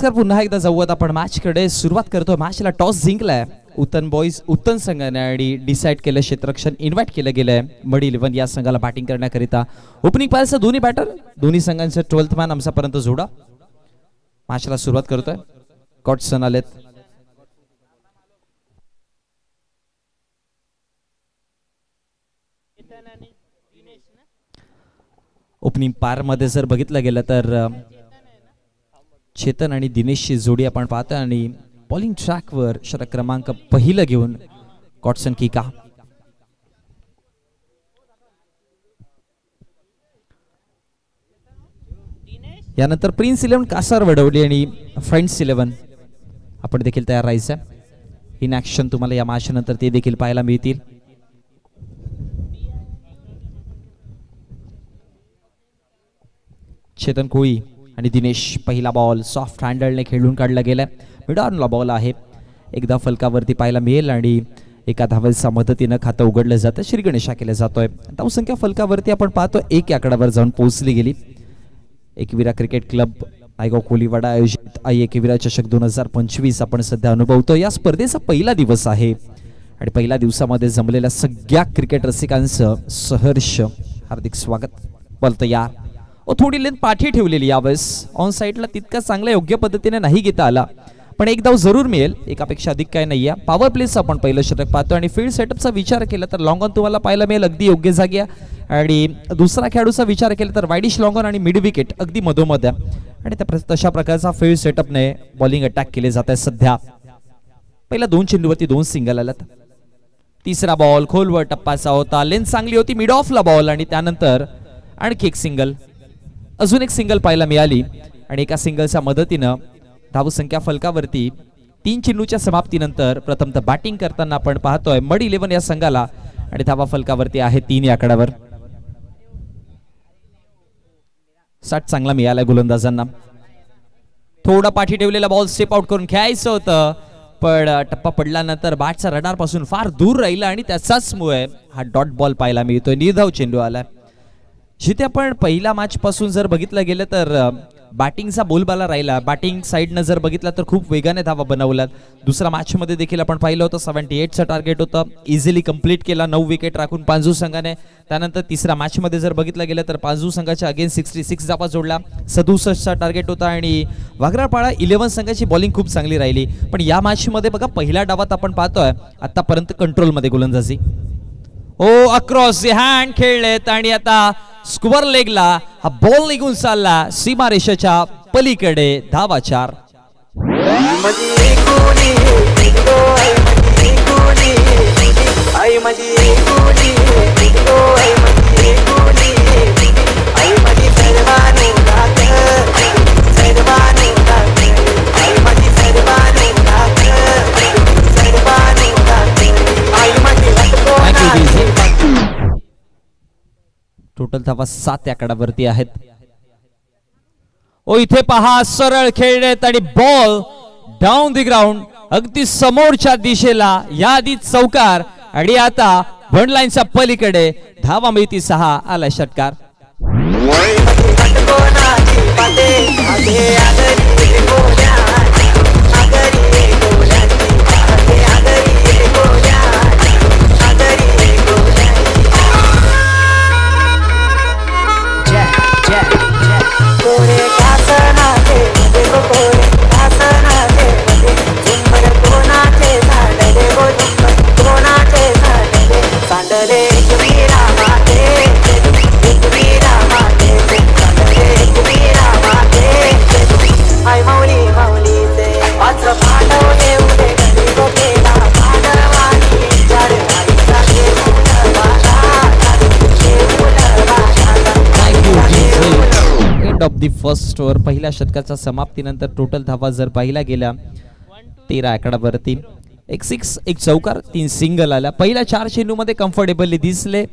नमस्कार, पुन्हा एकदा जाऊयात आपण मॅच कडे. सुरुवात करतो. मॅचला टॉस जिंकलाय उत्तन बॉयज उत्तन संघाने आणि डिसाइड केलं क्षेत्ररक्षण इन्व्हाइट केलं गेलंय मडी 11 या संघाला बॅटिंग करण्याकरिता. ओपनिंग पाहायचं दोन्ही बॅटर, दोन्ही संघांचे 12th मॅन आमच्यापर्यंत जोडा. मॅचला सुरुवात करतोय. कॉटसन आलेत. ओपनिंग पार मध्ये जर बघितलं गेलं तर चेतन आणि दिनेशची जोडी आपण पाहतो आणि बॉलिंग ट्रॅकवर षटक क्रमांक पहिलं घेऊन कॉटसन किका. यानंतर प्रिन्स 11 कासार वडवली आणि फ्रेंड्स 11 आपण देखील तयार राहायचं. इन ऍक्शन तुम्हाला या मॅच नंतर ते देखील पाहायला मिळतील. चेतन कोळी आणि दिनेश. पहिला बॉल सॉफ्ट हँडलने खेळून काढला गेलाय. मिड ऑनला बॉल आहे. एकदा फलकावरती पाहायला मिळेल आणि एका धावेच्या मदतीनं खातं उघडलं जातं. श्री गणेशा केलं जातोय. धावसंख्या फलकावरती आपण पाहतो 1 आकड्यावर जाऊन पोहोचली गेली. एकविरा क्रिकेट क्लब नायगाव कोलीवाडा आयोजित आई एकविरा चषक 2025 आपण सध्या अनुभवतो. या स्पर्धेचा पहिला दिवस आहे आणि पहिल्या दिवसामध्ये जमलेल्या सगळ्या क्रिकेट रसिकांचं सहर्ष हार्दिक स्वागत. बॉल तयार. थोडी लेंथ पाठी ठेवलेली यावेळेस ऑन साईडला तितका चांगल्या योग्य पद्धतीने नाही घेता आला, पण एक धाव जरूर मिळेल. एकापेक्षा अधिक काय नाहीये. पॉवर प्लेस आपण पहिलं षटक पाहतो आणि फील्ड सेटअपचा विचार केला तर लॉंग ऑन तुम्हाला पाहायला मिळेल अगदी योग्य जागी. आणि दुसरा खेळाडूचा विचार केला तर वाईडिश लॉंग ऑन आणि मिड विकेट अगदी मधोमध आणि तशा प्रकारचा फील्ड सेटअपने बॉलिंग अटॅक केले जात आहे. सध्या पहिल्या 2 चेंडूवरती 2 सिंगल आलात. तिसरा बॉल खोलवर टप्पाचा होता. लेंथ चांगली होती. मिड ऑफला बॉल आणि त्यानंतर आणखी एक सिंगल. अजून एक सिंगल पाहायला मिळाली आणि एका सिंगलच्या मदतीनं धावसंख्या फलकावरती 3 चेंडूच्या समाप्तीनंतर प्रथमतः बॅटिंग करताना आपण पाहतोय मड 11 या संघाला आणि धावा फलकावरती आहे 3 या आकड्यावर. 60 चांगला मिळालाय गोलंदाजांना. थोडा पाठी ठेवलेला बॉल स्टेप आउट करून खेळायचं होतं, पण टप्पा पडल्यानंतर बॅटचा रडार पासून फार दूर राहिला आणि त्याचाच मुळे हा डॉट बॉल पाहायला मिळतोय. निर्धाव चेंडू आलाय. जिथे आपण पहिल्या मॅच पासून जर बघितलं गेलं तर बॅटिंगचा बोलबाला राहिला. बॅटिंग साईडनं जर बघितलं तर खूप वेगाने धावा बनवल्यात. दुसऱ्या मॅच मध्ये देखील आपण पाहिलं होतं 78चं टार्गेट होतं, इझिली कंप्लीट केला 9 विकेट राखून पांजू संघाने. त्यानंतर तिसऱ्या मॅच मध्ये जर बघितलं गेलं तर पांजू संघाच्या अगेन 66 धावा जोडल्या. 67चा टार्गेट होता आणि वाघरापाडा 11 संघाची बॉलिंग खूप चांगली राहिली. पण या मॅच मध्ये बघा पहिल्या डावात आपण पाहतोय आतापर्यंत कंट्रोल मध्ये गोलंदाजी. अक्रॉस द हँड खेळलेत आणि आता स्क्वेअर लेगला हा बॉल निघून चालला सीमारेषेच्या पलीकडे. धावा 4. टोटल धावा 7 आकड्यावरती आहेत. इथे पहा सरळ खेळलेत आणि बॉल डाऊन द ग्राउंड अगदी समोरच्या दिशेला. याआधी चौकार आणि आता वन लाईनच्या पलीकडे धावा मिळती 6. आला षटकार. Of the first over. पहिल्या षटकाच्या समाप्तीनंतर टोटल धावा जर पाहिला गेल्या 13 आकड्यावरती 1 6 1 चौकार 3 सिंगल आल्या. पहिल्या 4 चेंडूमध्ये कम्फर्टेबली दिसले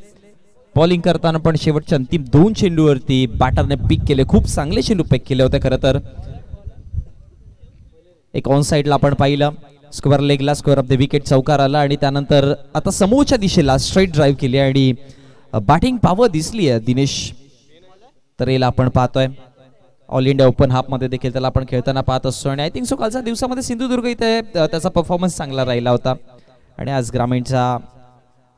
बॉलिंग करताना, पण शेवटच्या अंतिम 2 चेंडूवरती बॅटरने पिक केले. खूप चांगले चेंडू पिक केले होते खरं तर. एक ऑन साइडला आपण पाहिलं स्क्वेअर लेगला स्क्वेअर ऑफ द विकेट चौकार आला आणि त्यानंतर आता समोरच्या दिशेला स्ट्रेट ड्राईव्ह केली आणि बॅटिंग पॉवर दिसली आहे दिनेश तरेला आपण पाहतोय. ऑल इंडिया ओपन हाफ मध्ये देखील त्याला आपण खेळताना पाहत असतो आणि आय थिंक सो कालच्या दिवसामध्ये सिंधुदुर्ग इथे त्याचा परफॉर्मन्स चांगला राहिला होता आणि आज ग्रामीणचा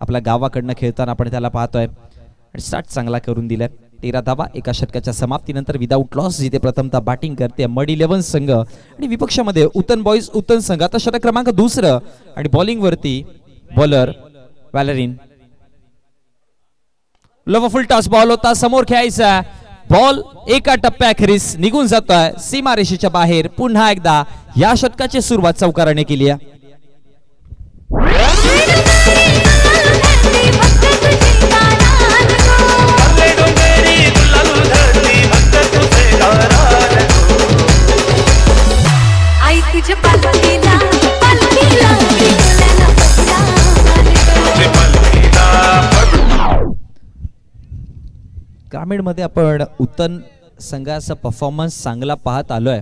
आपल्या गावाकडनं खेळताना आपण त्याला पाहतोय आणि स्टार्ट चांगला करून दिलाय. 13 धावा एका षटकाच्या समाप्तीनंतर विदाऊट लॉस जिथे प्रथमतः बॅटिंग करते मड 11 संघ आणि विपक्षामध्ये उतन बॉईज उतन संघ. आता षटक क्रमांक 2 आणि बॉलिंग वरती बॉलर वॅलरिन. लव फुल टॉस बॉल होता समोर खेळायचा बॉल एका टप्प्याखेरीस निघून जातोय सीमारेषेच्या बाहेर. पुन्हा एकदा या षटकाची सुरुवात चौकाराने केली आहे. ग्रामीण मध्ये आपण उत्तन संघाचा परफॉर्मन्स चांगला पाहत आलोय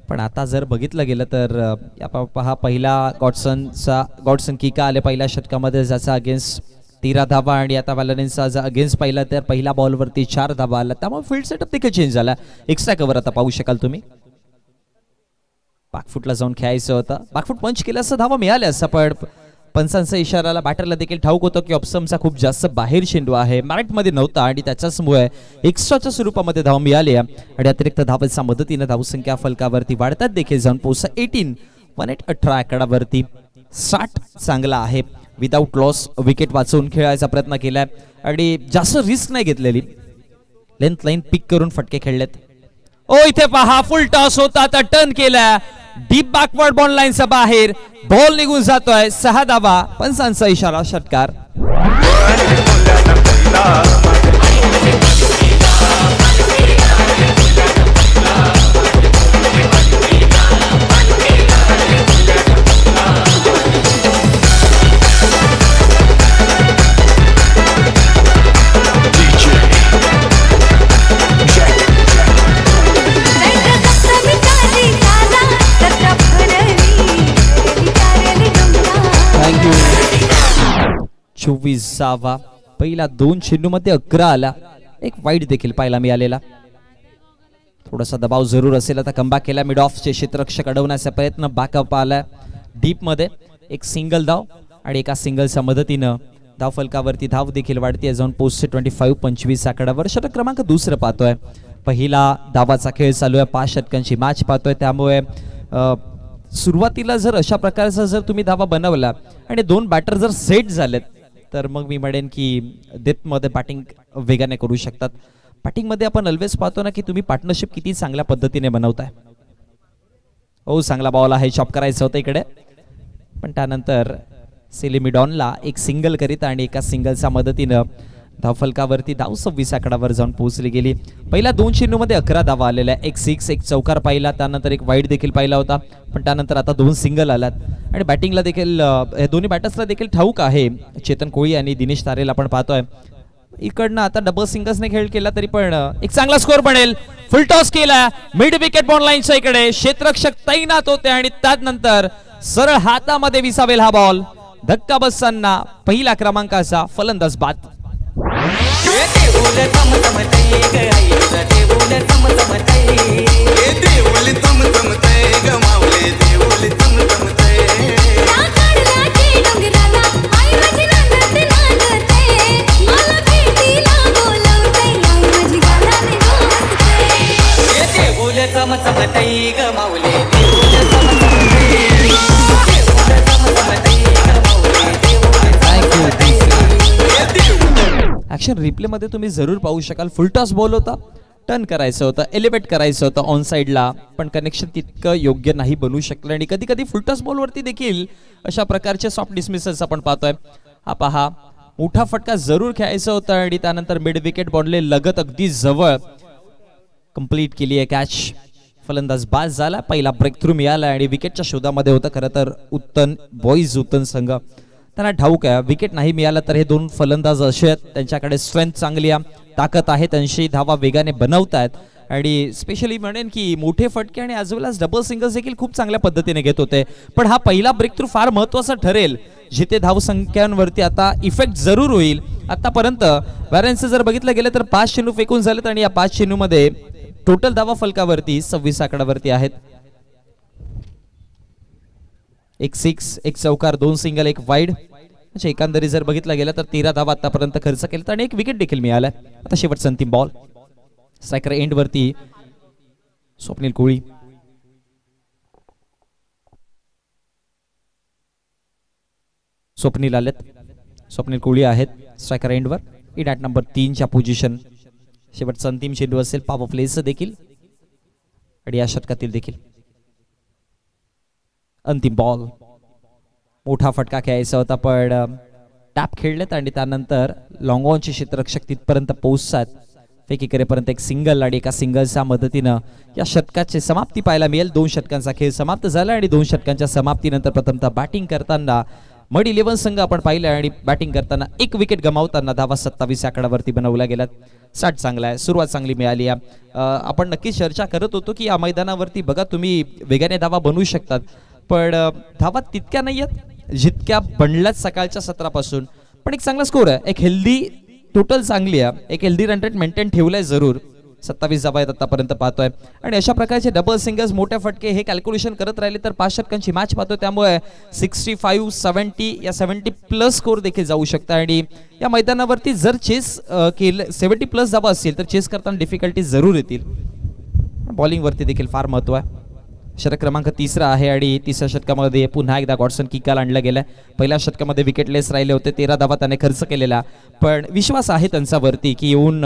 पण आता जर बघितलं गेलं तर पहा पहिला गॉडसन किका आले पहिल्या षटकामध्ये ज्याचा अगेन्स्ट 13 धावा आणि आता वॅलरिनचा अगेन्स्ट पहिला तर पहिला बॉलवरती 4 धावा आला त्यामुळे फील्ड सेटअप देखील चेंज झाला. एक्स्ट्रा कव्हर आता पाहू शकाल तुम्ही. बॅकफुटला जाऊन खेळायचं होतं बॅकफुट पंच केलं असं धावा मिळाल्या असं पण पंचांचा इशाराला बॅटरला देखील ठाऊक होतं की ऑप्शनचा खूप जास्त बाहेर चेंडू आहे मॅरिटमध्ये नव्हता आणि त्याच्यामुळे एक्स्ट्राच्या स्वरूपामध्ये धाव मिळाली आणि अतिरिक्त धावांच्या मदतीने धावसंख्या फलकावरती वाढतात देखील जाऊन पोहोचा 18 आकडावरती. 60 चांगला आहे. विदाऊट लॉस विकेट वाचवून खेळायचा प्रयत्न केलाय आणि जास्त रिस्क नाही घेतलेली. लेंथ लाईन पिक करून फटके खेळलेत. ओ इथे पहा फुल टॉस होता आता टर्न केला डीप बॅकवर्ड बॉल लाईनचा बाहेर बॉल निघून जातोय 6 धावा पंचांचा इशारा षटकार. चोवीसावा पहिला 2 चेंडूमध्ये 11 आला. एक वाईड देखील पाहायला मिळालेला. थोडासा दबाव जरूर असेल आता कमबॅक केला मिड ऑफचे क्षेत्ररक्षक अडवण्याचा प्रयत्न बॅकअप आला डीप मध्ये. एक सिंगल धाव आणि एका सिंगलच्या मदतीनं धाव फलकावरती धाव देखील वाढते जाऊन पोस्ट 25 आकड्यावर. षटक क्रमांक 2 पाहतोय. पहिला धावाचा खेळ चालू आहे 5 षटकांची मॅच पाहतोय त्यामुळे सुरुवातीला जर अशा प्रकारचा जर तुम्ही धावा बनवला आणि 2 बॅटर जर सेट झालेत तर मग मी म्हणेन की डेप्थ मध्ये बॅटिंग वेगाने करू शकतात. बॅटिंग मध्ये आपण ऑलवेज पाहतो ना की तुम्ही पार्टनरशिप किती चांगल्या पद्धतीने बनवताय. ओ चांगला बॉल आहे चॉप करायचं होतं इकडे पण त्यानंतर सेलिमिडॉनला एक सिंगल करीत आणि एका सिंगलच्या मदतीनं धावफलकावरती धाव 26 आकडावर जाऊन पोहोचली गेली. पहिल्या 2 चेंडूमध्ये 11 धावा आलेल्या. एक 6 एक चौकार पाहिला त्यानंतर एक वाईड देखील पाहिला होता पण त्यानंतर आता 2 सिंगल आलात आणि बॅटिंगला देखील दोन्ही बॅटर्सला देखील ठाऊक आहे. चेतन कोळी आणि दिनेश तारेला आपण पाहतोय इकडनं आता डबल सिंगल्सने खेळ केला तरी पण एक चांगला स्कोर बनेल. फुल टॉस केला मिड विकेट बॉल लाईनच्या इकडे क्षेत्ररक्षक तैनात होते आणि त्यानंतर सरळ हातामध्ये विसावेल हा बॉल. धक्का बसताना पहिला क्रमांकाचा फलंदाज बाद. ऍक्शन रिप्ले मध्ये तुम्ही जरूर पाहू शकाल. फुल टॉस बॉल होता टर्न करायचं होतं एलिव्हेट करायचं होतं ऑन साइडला पण कनेक्शन तितकं योग्य नाही बनवू शकलं आणि कधी कधी फुल टॉस बॉलवरती देखील अशा प्रकारचे सॉफ्ट डिसमिसल्स आपण पाहतोय. हा पहा मोठा फटका जरूर खेळायचा होता आणि त्यानंतर मिड विकेट बॉलले लगत अगदी जवळ कंप्लीट केली आहे कॅच. फलंदाज बाद झाला. पहिला ब्रेक थ्रू मिळाला आणि विकेटच्या शोधामध्ये होता खरं तर उत्तन बॉईज उत्तन संघ. त्यांना ठाऊक आहे विकेट नाही मिळाला तर हे 2 फलंदाज असे आहेत त्यांच्याकडे स्ट्रेंथ चांगली आहे ताकद आहे त्यांची धावा वेगाने बनवतायत आणि स्पेशली म्हणेन की मोठे फटके आणि ॲज वेल ॲज डबल सिंगल्स देखील खूप चांगल्या पद्धतीने घेत होते. पण हा पहिला ब्रेक थ्रू फार महत्त्वाचा ठरेल जिथे धावसंख्यांवरती आता इफेक्ट जरूर होईल. आतापर्यंत वॅरेन्सचं जर बघितलं गेलं तर 5 चेंडू फेकून झालेत आणि या 5 चेंडूमध्ये टोटल धावा फलकावरती 26 आकडावरती आहेत. एक 6, एक चौकार, 2 सिंगल, एक वाईड. म्हणजे एकंदरीत जर बघितलं गेलं तर 13 धावा आतापर्यंत खर्च केला आणि एक विकेट देखील मिळालाय. आता शेवटचा अंतिम बॉल. स्ट्रायकर एंड वरती स्वप्नील कोळी. स्वप्नील आलेत. स्वप्नील कोळी आहेत स्ट्रायकर एंडवर. इन ॲट नंबर 3 च्या पोझिशन. शेवटचा अंतिम चेंडू असेल पॉवर प्लेचं देखील आणि या षटकातील देखील. अंतिम बॉल. मोठा फटका खेळायचा होता पण टॅप खेळलेत आणि त्यानंतर लॉंग ऑनचे क्षेत्ररक्षक तिथपर्यंत पोहोचतात. फेकी करेपर्यंत एक सिंगल आणि एका सिंगलच्या मदतीनं या षटकाची समाप्ती पाहायला मिळेल. 2 षटकांचा खेळ समाप्त झाला आणि 2 षटकांच्या समाप्तीनंतर प्रथमतः बॅटिंग करताना मड 11 संघ आपण पाहिलं आणि बॅटिंग करताना एक विकेट गमावताना धावा 27 आकडावरती बनवल्या गेल्यात. स्टार्ट चांगला आहे, सुरुवात चांगली मिळाली आहे. आपण नक्कीच चर्चा करत होतो की या मैदानावरती बघा तुम्ही वेगाने धावा बनवू शकतात पण धावा तितक्या नाही आहेत जितक्या बनल्यात सकाळच्या सत्रापासून. पण एक चांगला स्कोर आहे, एक हेल्दी टोटल चांगली आहे, एक हेल्दी रन रेट मेंटेन ठेवलाय जरूर. 27 धावा आहेत आतापर्यंत पाहतोय आणि अशा प्रकारचे डबल सिंगल्स मोठे फटके हे कॅल्क्युलेशन करत राहिले तर 5 षटकांची मॅच पाहतोय. त्यामुळे 65, 70 या 70 प्लस स्कोर देखील जाऊ शकता आणि या मैदानावरती जर चेस केलं 70 प्लस धावा असतील तर चेस करताना डिफिकल्टी जरूर येतील. बॉलिंग वरती देखील फार महत्व आहे. षटक क्रमांक 3 आहे आणि 3ऱ्या षटकामध्ये पुन्हा एकदा गॉडसन किकाला आणलं गेलं. पहिल्या षटकामध्ये विकेटलेस राहिले होते, 13 धावा त्याने खर्च केलेला पण विश्वास आहे त्यांच्यावरती की येऊन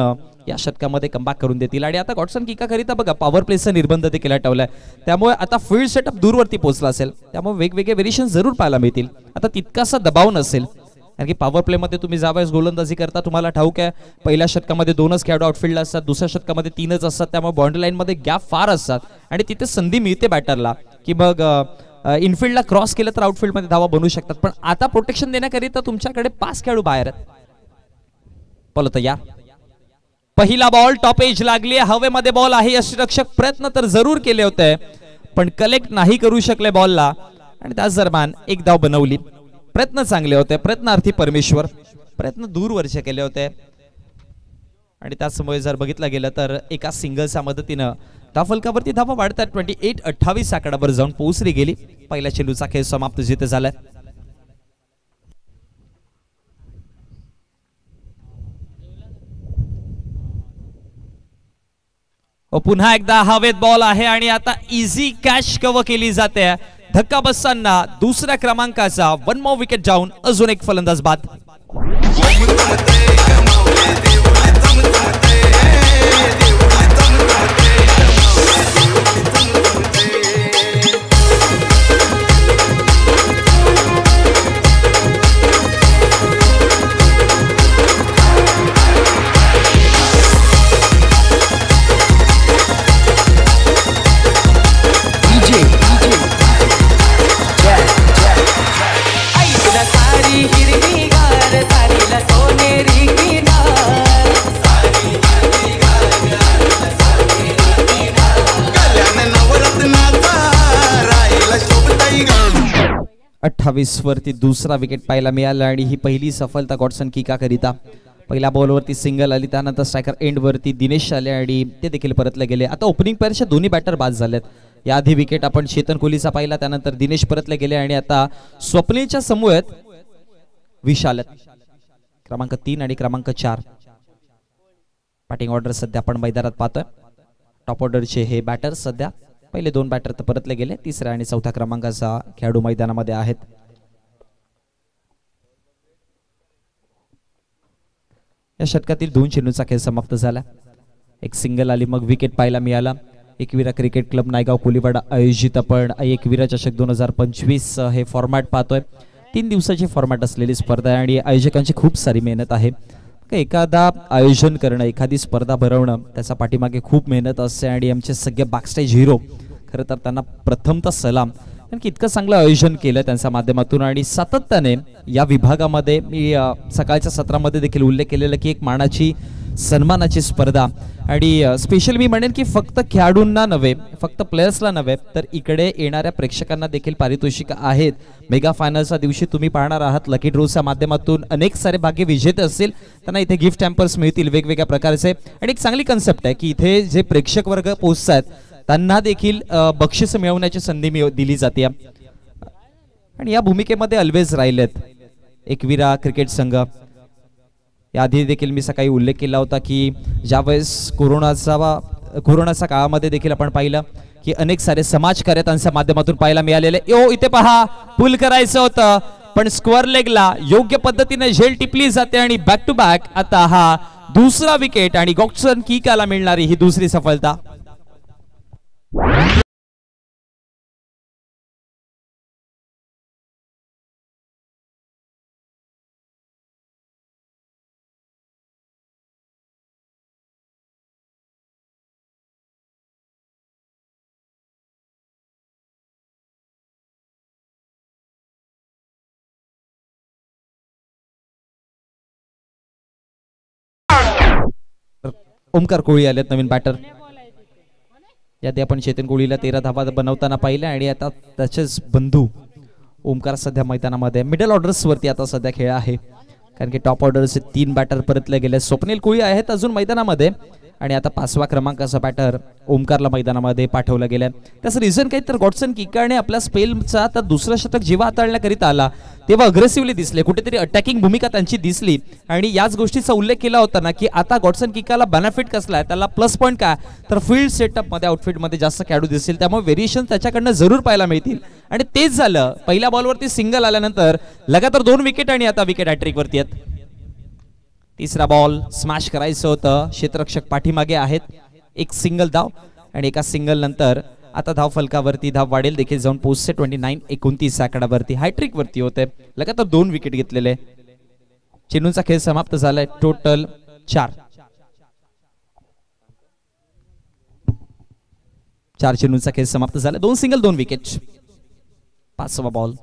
या षटकामध्ये कमबॅक करून देतील. आणि आता गॉडसन किका करिता बघा पॉवर प्लेचा निर्बंध देखील हटवलाय त्यामुळे आता फील्ड सेटअप दूरवरती पोहोचला असेल त्यामुळे वेगवेगळे व्हेरिएशन जरूर पाहायला मिळतील. आता तितकासा दबाव नसेल कारण की पॉवर प्ले मध्ये तुम्ही ज्यावेळेस गोलंदाजी करता तुम्हाला ठाऊक आहे पहिल्या षटकामध्ये 2च खेळाडू आउटफील्डला असतात, दुसऱ्या षटकामध्ये 3च असतात त्यामुळे बाउंड्री लाईन मध्ये गॅप फार असतात आणि तिथे संधी मिळते बॅटरला की मग इनफिल्डला क्रॉस केलं तर आउटफील्ड मध्ये धावा बनवू शकतात. पण आता प्रोटेक्शन देण्याकरिता तुमच्याकडे 5 खेळाडू बाहेर आहेत. बोला तयार. पहिला बॉल टॉप एज लागली, हवेमध्ये बॉल आहे. यष्टिरक्षक प्रयत्न तर जरूर केले होते पण कलेक्ट नाही करू शकले बॉलला आणि त्याच दरम्यान एक धाव बनवली. प्रयत्न चांगले होते, प्रयत्नार्थी परमेश्वर, प्रयत्न दूरवरचे केले होते आणि त्याचमुळे जर बघितलं गेलं तर एका सिंगलच्या मदतीनं धावफलकावरती धावा वाढतात. 28 आकडावर जाऊन पोहोचली गेली. पहिल्या चेंडूचा खेळ समाप्त जिथे झालाय. पुन्हा एकदा हवेत बॉल आहे आणि आता इझी कॅच कव्हर केली जाते. धक्का बसताना 2ऱ्या क्रमांकाचा 1 मोर विकेट जाऊन अजून एक फलंदाज बाद. 28 वरती 2रा विकेट पाहायला मिळाला आणि ही पहिली सफलता गॉडसन किका करिता. पहिल्या बॉलवरती सिंगल आली, त्यानंतर स्ट्रायकर एंड वरती दिनेश आले आणि ते देखील परतले गेले. आता ओपनिंग पेअरच्या दोन्ही बॅटर बाद झालेत. याआधी विकेट आपण चेतन कोहलीचा पाहिला, त्यानंतर दिनेश परतले गेले आणि आता स्वप्नीलच्या समूहात विशाल क्रमांक 3 आणि क्रमांक 4. बॅटिंग ऑर्डर सध्या आपण मैदानात पाहतोय. टॉप ऑर्डरचे हे बॅटर सध्या पहिले 2 बॅटर तर परतले गेले, 3ऱ्या आणि 4थ्या क्रमांकाचा खेळाडू मैदानामध्ये आहेत. या षटकातील 2 चेंडूचा खेळ समाप्त झाला. एक सिंगल आली, मग विकेट पाहायला मिळाला. एकविरा क्रिकेट क्लब नायगाव कोलीवाडा आयोजित आपण एकविरा चषक 2025 हे फॉर्मॅट पाहतोय. 3 दिवसाची फॉर्मॅट असलेली स्पर्धा आहे आणि आयोजकांची खूप सारी मेहनत आहे. एखादा आयोजन करणं, एखादी स्पर्धा भरवणं, त्याचा पाठीमागे खूप मेहनत असते आणि आमचे सगळे बॅकस्टेज हिरो खरं तर त्यांना प्रथमतः सलाम, कारण की इतकं चांगलं आयोजन केलं त्यांच्या माध्यमातून. आणि सातत्याने या विभागामध्ये मी सकाळच्या सत्रामध्ये देखील उल्लेख केलेला की एक मानाची सन्मानाची स्पर्धा आणि स्पेशल मी म्हणेन की फक्त खेळाडूंना नव्हे, फक्त प्लेयर्सला नव्हे, तर इकडे येणाऱ्या प्रेक्षकांना देखील पारितोषिक आहेत. मेगा फायनलच्या दिवशी तुम्ही पाहणार आहात लकी ड्रॉच्या माध्यमातून अनेक सारे भाग्य विजेते असतील, त्यांना इथे गिफ्ट हॅम्पर्स मिळतील वेगवेगळ्या प्रकारचे. आणि एक चांगली कन्सेप्ट आहे की इथे जे प्रेक्षक वर्ग पोहोचतात त्यांना देखील बक्षीस मिळवण्याची संधी दिली जाते. आणि या भूमिकेमध्ये ऑलवेज राहिलेत एकविरा क्रिकेट संघ. याआधी देखील मी सकाळी उल्लेख केला होता की ज्यावेळेस कोरोनाच्या काळामध्ये देखील आपण पाहिलं की अनेक सारे समाजकार्य त्यांच्या माध्यमातून पाहायला मिळालेले. इथे पहा, पुल करायचं होतं पण स्क्वेअर लेगला योग्य पद्धतीने झेल टिपली जाते आणि बॅक टू बॅक आता हा दुसरा विकेट आणि गॉडसन किकाला मिळणारी ही दुसरी सफलता. ओमकार कोळी आलेत नवीन बॅटर. यात आपण चेतन कोळीला 13 धावा बनवताना पाहिल्या आणि आता त्याचेच बंधू ओमकार सध्या मैदानामध्ये मिडल ऑर्डर्स वरती आता सध्या खेळ आहे, कारण की टॉप ऑर्डरचे 3 बॅटर परतले गेले. स्वप्नील कोळी आहेत अजून मैदानामध्ये आणि आता 5व्या क्रमांकाचा बॅटर ओमकारला मैदानामध्ये पाठवलं गेलं. त्याचं रिझन काही तर गॉडसन किकाने आपल्या स्पेलचा आता दुसरं शतक जेव्हा हाताळण्याकरिता आला तेव्हा अग्रेसिव्हली दिसले, कुठेतरी अटॅकिंग भूमिका त्यांची दिसली. आणि याच गोष्टीचा उल्लेख केला होता ना की आता गॉडसन किकाला बेनिफिट कसला आहे, त्याला प्लस पॉईंट काय, तर फील्ड सेटअप मध्ये आउटफिट मध्ये जास्त खेळाडू दिसतील, त्यामुळे व्हेरिएशन त्याच्याकडनं जरूर पाहायला मिळतील. आणि तेच झालं. पहिल्या बॉलवरती सिंगल आल्यानंतर लगातार 2 विकेट आणि आता विकेट हॅट्रिक वरती आहेत. तिसरा बॉल स्मॅश करायचं होतं, क्षेत्ररक्षक पाठीमागे आहेत. एक सिंगल धाव आणि एका सिंगल नंतर आता धाव फलकावरती धाव वाढेल देखील जाऊन पोहोचते 29-29 आकडावरती. हॅट्रिक वरती होते, लगातार 2 विकेट घेतलेले. चेन्नूचा खेळ समाप्त झालाय. टोटल 4 चेन्नूचा खेळ समाप्त झाला. 2 सिंगल 2 विकेट. 5वा बॉल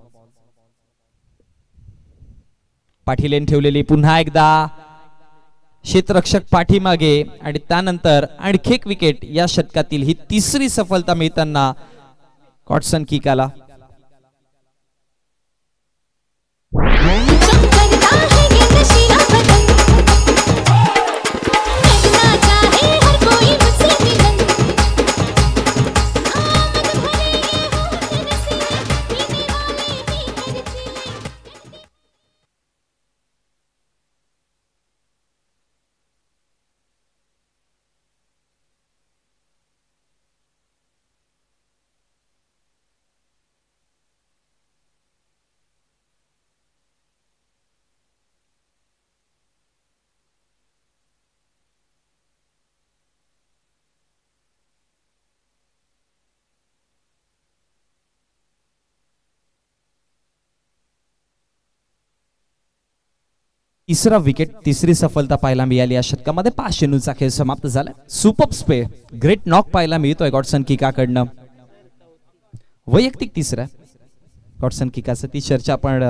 पाठीलेन ठेवलेली पुन्हा एकदा क्षेत्ररक्षक पाठीमागे आणि त्यानंतर आणखी एक विकेट. या षटकातील ही तिसरी सफलता मिळताना गॉडसन किकाला. तिसरा विकेट, तिसरी सफलता पाहायला मिळाली या षटकामध्ये. 5 चेन्नूचा खेळ समाप्त झाला. सुपर स्पे, ग्रेट नॉक पाहायला मिळतोय गॉडसन किकाकडनं. वैयक्तिक तिसरा गॉडसन किकाचं, ती चर्चा आपण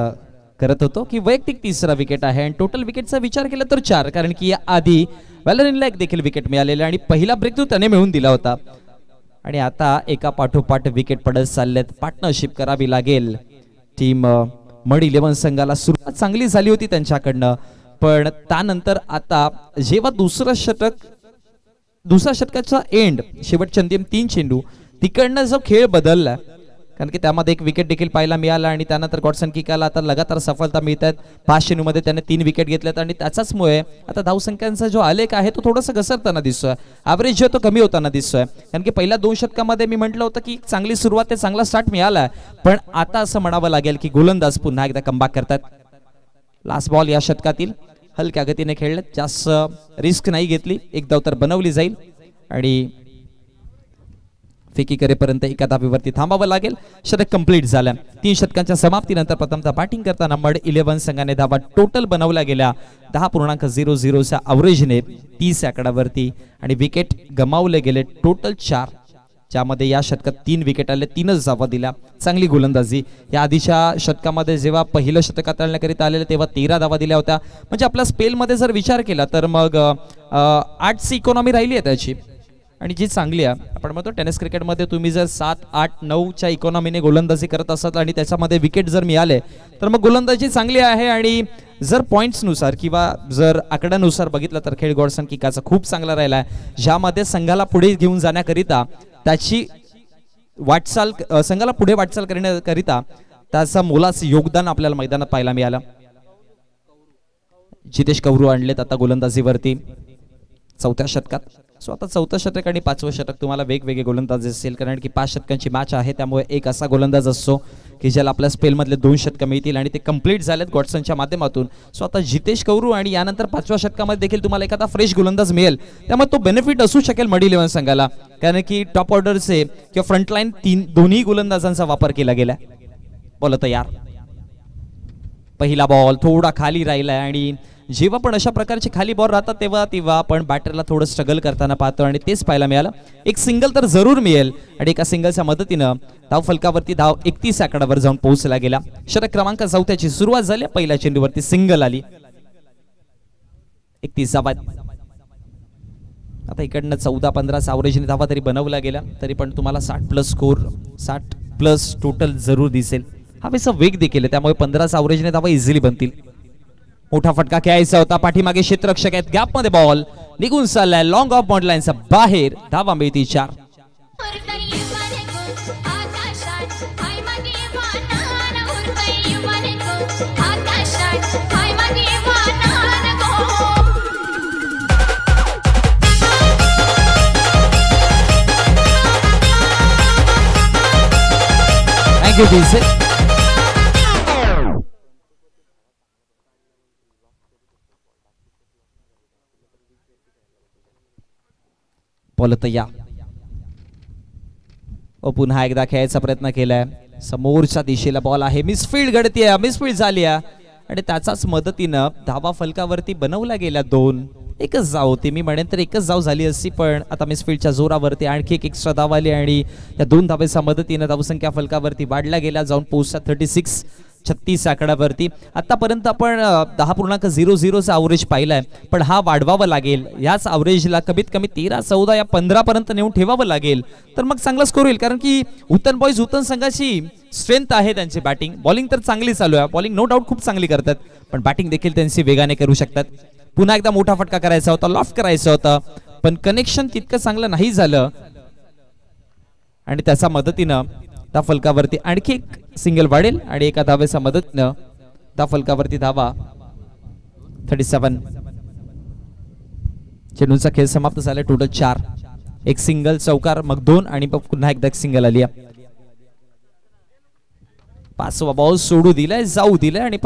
करत होतो की वैयक्तिक तिसरा विकेट आहे. आणि टोटल विकेटचा विचार केला तर 4, कारण की या आधी वॅलरिनला एक देखील विकेट मिळालेला आणि पहिला ब्रेक थ्रू त्याने मिळवून दिला होता. आणि आता एका पाठोपाठ विकेट पडत चाललेत. पार्टनरशिप करावी लागेल टीम मड 11 संघाला. सुरुवात चांगली झाली होती त्यांच्याकडनं, पण त्यानंतर आता जेव्हा दुसऱ्या षटकाचा एंड, शेवटचे अंतिम 3 चेंडू, तिकडनं जो खेळ बदलला, कारण की त्यामध्ये एक विकेट देखील पाहायला मिळाला आणि त्यानंतर गॉडसन किकाला आता लगातार सफलता मिळत आहेत. 5 चेंडूमध्ये त्याने 3 विकेट घेतल्यात आणि त्याच्याचमुळे आता धावसंख्यांचा जो आलेख आहे तो थोडासा घसरताना दिसतोय. ॲव्हरेज जो तो कमी होताना दिसतोय, कारण की पहिल्या 2 षटकामध्ये मी म्हटलं होतं की चांगली सुरुवात आहे, चांगला स्टार्ट मिळाला, पण आता असं म्हणावं लागेल की गोलंदाज पुन्हा एकदा कमबॅक करतात. लास्ट बॉल या षटकातील हलक्या गतीने खेळलेत, जास्त रिस्क नाही घेतली. एक धाव तर बनवली जाईल आणि फेकी करेपर्यंत एका धावेवरती थांबावं लागेल. षटक कंप्लीट झालं. 3 षटकांच्या समाप्तीनंतर प्रथमतः बॅटिंग करताना मड 11 संघाने धावा टोटल बनवल्या गेल्या 10.00च्या अवरेजने 30 आकड्यावरती आणि विकेट गमावले गेले टोटल 4. ज्यामध्ये या षटकात 3 विकेट आले, 3च धावा दिल्या. चांगली गोलंदाजी. या आधीच्या षटकामध्ये जेव्हा पहिलं शतक हाताळण्याकरिता आलेलं तेव्हा 13 धावा दिल्या होत्या. म्हणजे आपल्या स्पेलमध्ये जर विचार केला तर मग 8ची इकॉनॉमी राहिली आहे त्याची, आणि जी चांगली आहे. आपण म्हणतो टेनिस क्रिकेटमध्ये तुम्ही जर 7, 8, 9च्या इकॉनॉमीने गोलंदाजी करत असाल आणि त्याच्यामध्ये विकेट जर मिळाले तर मग गोलंदाजी चांगली आहे. आणि जर पॉईंट्सनुसार किंवा जर आकड्यानुसार बघितलं तर खेळ गॉडसन किकाचा खूप चांगला राहिला आहे, ज्यामध्ये संघाला पुढे घेऊन जाण्याकरिता त्याची वाटचाल, संघाला पुढे वाटचाल करण्याकरिता त्याचं मोलाचं योगदान आपल्याला मैदानात पाहायला मिळालं. जितेश कौरू आणलेत आता गोलंदाजीवरती 4थ्या षटकात. सो आता 4थं षटक आणि 5वं षटक तुम्हाला वेगवेगळे गोलंदाज असेल, कारण की 5 षटकांची मॅच आहे. त्यामुळे एक असा गोलंदाज असतो की ज्याला आपल्या स्पेलमधले 2 षटकं मिळतील आणि ते कंप्लीट झालेत गॉडसनच्या माध्यमातून. सो आता जितेश कौरू आणि यानंतर 5व्या षटकामध्ये देखील तुम्हाला एखादा फ्रेश गोलंदाज मिळेल, त्यामुळे तो बेनिफिट असू शकेल मडी 11 संघाला, कारण की टॉप ऑर्डरचे किंवा फ्रंटलाईन दोन्ही गोलंदाजांचा वापर केला गेला. बोला तयार. पहिला बॉल थोडा खाली राहिलाय आणि जेव्हा पण अशा प्रकारचे खाली बॉल राहतात तेव्हा आपण बॅटरला थोडं स्ट्रगल करताना पाहतो आणि तेच पाहायला मिळालं. एक सिंगल तर जरूर मिळेल आणि एका सिंगलच्या मदतीनं धाव फलकावरती धाव 31 आकड्यावर जाऊन पोहोचला गेला. षटक क्रमांक 4ची सुरुवात झाली. पहिल्या चेंडूवरती सिंगल आली. 31 धावा. आता इकडनं 14-15 अवरेजने धावा तरी बनवला गेला, तरी पण तुम्हाला 60+ स्कोर, 60+ टोटल जरूर दिसेल. हवेचा वेग देखील आहे, त्यामुळे 15 अवरेजने धावा इझिली बनतील. मोठा फटका खेळायचा होता. पाठीमागे क्षेत्ररक्षक आहेत. गॅप मध्ये बॉल निघून चाललाय लॉंग ऑफ बाउंड लाईनचा बाहेर. धावा मिळती 4. Thank you DJ. बोलत या पुन्हा एकदा खेळायचा प्रयत्न केलाय. समोरच्या दिशेला बॉल आहे. मिसफील्ड घडतीये, मिसफील्ड झाली आणि त्याचाच मदतीनं धावा फलकावरती बनवल्या गेल्या 2. एकच जाव होती, मी म्हणेन तर एकच जाव झाली असती, पण आता मिसफील्डच्या जोरावरती आणखी एक एक्स्ट्रा धाव आली आणि या 2 धावेच्या मदतीनं धावसंख्या फलकावरती वाढल्या गेल्या, जाऊन पोहोचल्या 36 आकड्यावरती. आतापर्यंत आपण 10.00चा अवरेज पाहिलाय, पण हा वाढवावा लागेल. याच अवरेजला कमीत कमी 13, 14 या 15 पर्यंत नेऊन ठेवावं लागेल, तर मग चांगला स्कोर होईल. कारण की उतन संघाची स्ट्रेंथ आहे त्यांची बॅटिंग. बॉलिंग तर चांगली चालू आहे, बॉलिंग नो डाऊट खूप चांगली करतात, पण बॅटिंग देखील त्यांची वेगाने करू शकतात. पुन्हा एकदा मोठा फटका करायचा होता, लॉफ्ट करायचा होता, पण कनेक्शन तितकं चांगलं नाही झालं आणि त्याच्या मदतीनं त्या फलकावरती आणखी एक सिंगल वाढेल आणि एका धावेच्या मदतीनं त्या फलकावरती धावा 37. चेंडूचा खेळ समाप्त झाला. टोटल 4. एक सिंगल, चौकार, मग 2 आणि पुन्हा एकदा एक सिंगल आली. 5वा बॉल सोडू दिलाय, जाऊ दिलाय आणि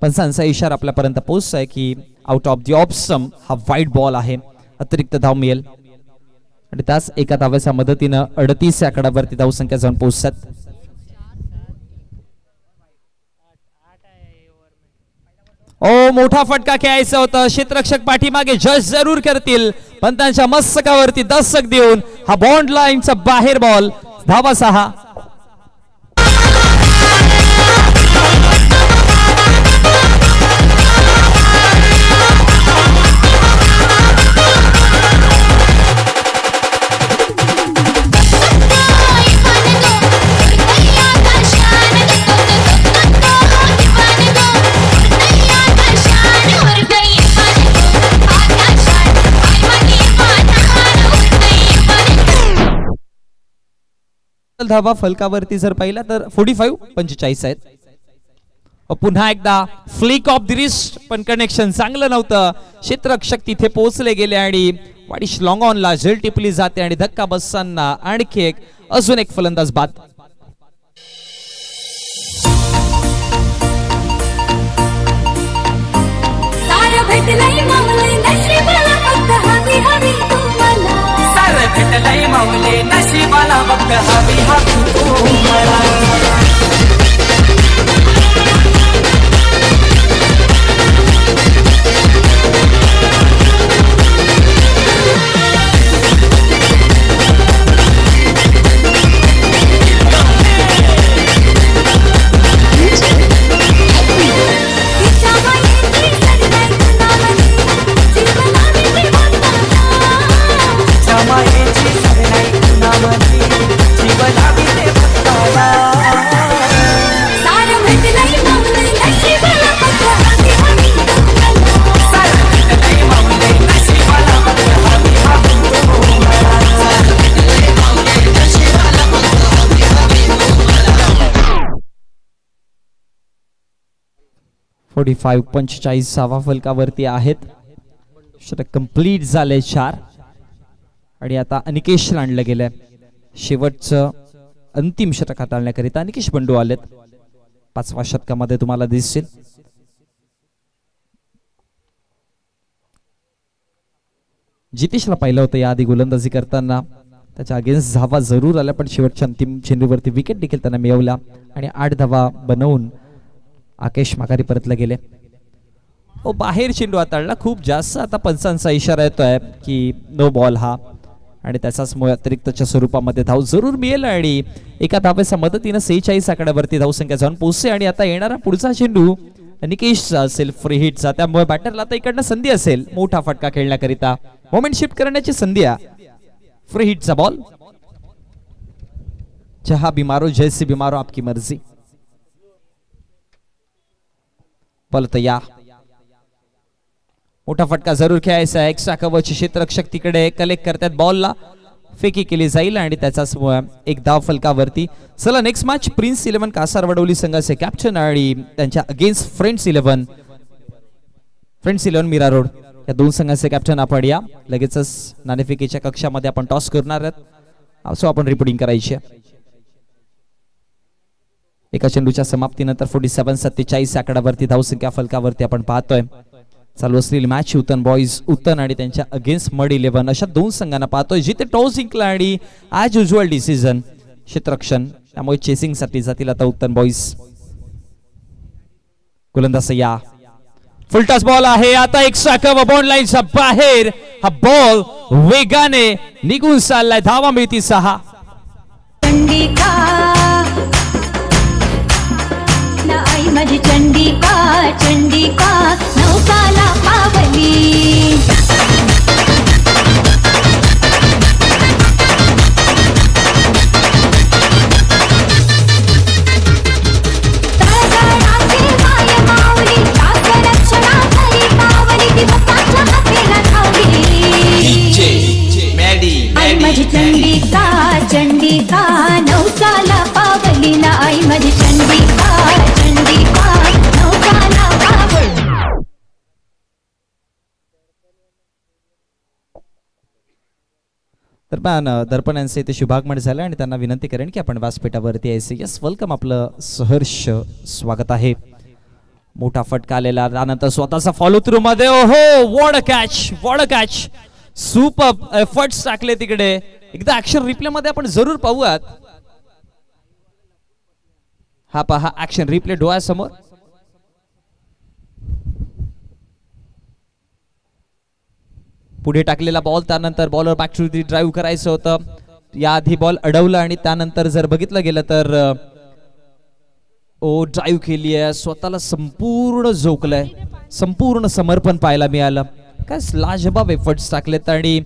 पंचांचा इशारा आपल्यापर्यंत पोहोचलाय की out of the off stump. हा वाईट बॉल आहे, अतिरिक्त धाव मिळेल आणि त्याच एका धाव्याच्या मदतीनं 38 आकड्यावरती धावसंख्या जाऊन पोहोचतात. मोठा फटका खेळायचा होता. क्षेत्ररक्षक पाठीमागे जज जरूर करतील, पण त्यांच्या मस्तकावरती दस्तक देऊन हा बॉन्ड लाईनचा बाहेर बॉल. धावा 6. धावा फलकावरती जर पाहिला तर 45 आहेत. पुन्हा एकदा फ्लिक ऑफ द रिस्ट, पण कनेक्शन चांगलं नव्हतं. क्षेत्ररक्षक तिथे पोहोचले गेले आणि वाडिश लॉंग ऑनला झेल टिपली जाते आणि धक्का बसताना आणखी एक अजून एक फलंदाज बाद. भेटलंय माऊले नशिबाला फक्त हवी हवी तुम्हाला. 45 फलकावरती आहेत. षटक कंप्लीट झाले 4 आणि आता अनिकेशला आणलं गेलंय. शेवटचं अंतिम षटक हाताळण्याकरिता अनिकेश बंडू आलेत. 5व्या षटकामध्ये तुम्हाला दिसतील. जितेशला पाहिलं होतं याआधी गोलंदाजी करताना, त्याच्या अगेन्स्ट धावा जरूर आल्या पण शेवटच्या अंतिम चेंडूवरती विकेट देखील त्यांना मिळवला आणि 8 धावा बनवून आकेश माघारी परतले गेले. बाहेर चेंडू हाताळला. खूप जास्त आता पंचांचा इशारा येतोय की नो बॉल हा, आणि त्याचाच अतिरिक्तच्या स्वरूपामध्ये धाव जरूर मिळेल आणि एका धावेच्या मदतीनं 46 आकड्यावरती धावसंख्या जाऊन पोहोचते. आणि आता येणारा पुढचा चेंडू अनिकेशचा असेल फ्री हिटचा, त्यामुळे बॅटरला आता इकडनं संधी असेल मोठा फटका खेळण्याकरिता, मोमेंट शिफ्ट करण्याची संधी आहे. फ्री हिटचा बॉल. जहा बिमारो जैसी बिमारो आपकी मर्जी. बॉल तयार. मोठा फटका जरूर खेळायचा. एक्स्ट्रा कव्हरचे क्षेत्ररक्षक तिकडे कलेक्ट करतात बॉलला. फेकी केली जाईल आणि त्याचाच एक धाव फलकावरती. चला नेक्स्ट मॅच प्रिन्स 11 कासारवडवली संघाचे कॅप्टन आणि त्यांच्या अगेन्स्ट फ्रेंड्स 11 मीरा रोड या दोन संघाचे कॅप्टन आपण या लगेचच नाणेफेकीच्या कक्षामध्ये आपण टॉस करणार आहोत. असो आपण रिपोर्टिंग करायची आहे. एका चेंडूच्या समाप्तीनंतर 47-47 आकड्यावरती धावसंख्या फलकावरती आपण पाहतोय. चालू असलेली मॅच उत्तन बॉईज उत्तन आणि त्यांच्या अगेन्स्ट मड 11 अशा दोन संघांना पाहतोय जिथे टॉस जिंकला आणि ॲज युजुअल डिसिजन क्षेत्ररक्षण, त्यामुळे चेसिंग साठी जातील आता उत्तन बॉईज. गोलंदाज या फुल टॉस बॉल आहे. आता एक साकव बॉन्ड लाईनच्या बाहेर हा बॉल वेगाने निघून चाललाय. धावा मिळती 6. माझी चंडिका चंडिका नौकाला पावली. तळतळाची माय माऊली रक्षणाखाली पावली ती भक्ताच्या हाकेला धावली. आई माझी चंडिका चंडिका नौकाला पावली ना. आई माझी चंडिका दरम्यान दर्पण यांचे इथे शुभागमन झालं आणि त्यांना विनंती करेन की आपण व्यासपीठावरती यायचे. यस वेलकम, आपलं सहर्ष स्वागत आहे. मोठा फटका आलेला त्यानंतर स्वतःचा फॉलो थ्रू मध्ये. ओहो what a catch, what a catch. Super efforts टाकले तिकडे. एकदा ऍक्शन रिप्ले मध्ये आपण जरूर पाहूयात. हा पहा ऍक्शन रिप्ले डोळ्यासमोर. पुढे टाकलेला बॉल, त्यानंतर bowler back to the drive करायचं होतं. याआधी बॉल अडवलं आणि त्यानंतर जर बघितलं गेलं तर ड्राईव्ह केली आहे. स्वतःला संपूर्ण झोकलंय, संपूर्ण समर्पण पाहायला मिळालं. काय लाजबाब एफर्ट्स टाकलेत. आणि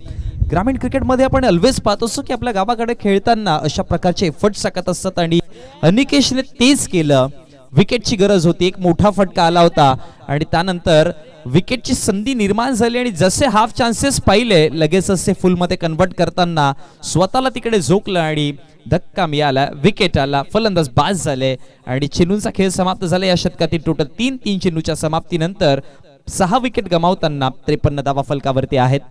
ग्रामीण क्रिकेटमध्ये आपण ऑलवेज पाहतो असतो की आपल्या गावाकडे खेळताना अशा प्रकारचे एफर्ट्स टाकत असतात आणि अनिकेशने तेच केलं. विकेटची गरज होती, एक मोठा फटका आला होता आणि त्यानंतर विकेटची संधी निर्माण झाली आणि जसे हाफ चान्सेस पाहिले लगेच असे फुल मध्ये कन्वर्ट करताना स्वतःला तिकडे झोकलं आणि धक्का मिळाला. विकेट आला, फलंदाज बाद झाले आणि चेंडूंचा खेळ समाप्त झाला. या षटकातील टोटल 3 चेंडूच्या समाप्तीनंतर 6 विकेट गमावताना 53 धावा फलकावरती आहेत.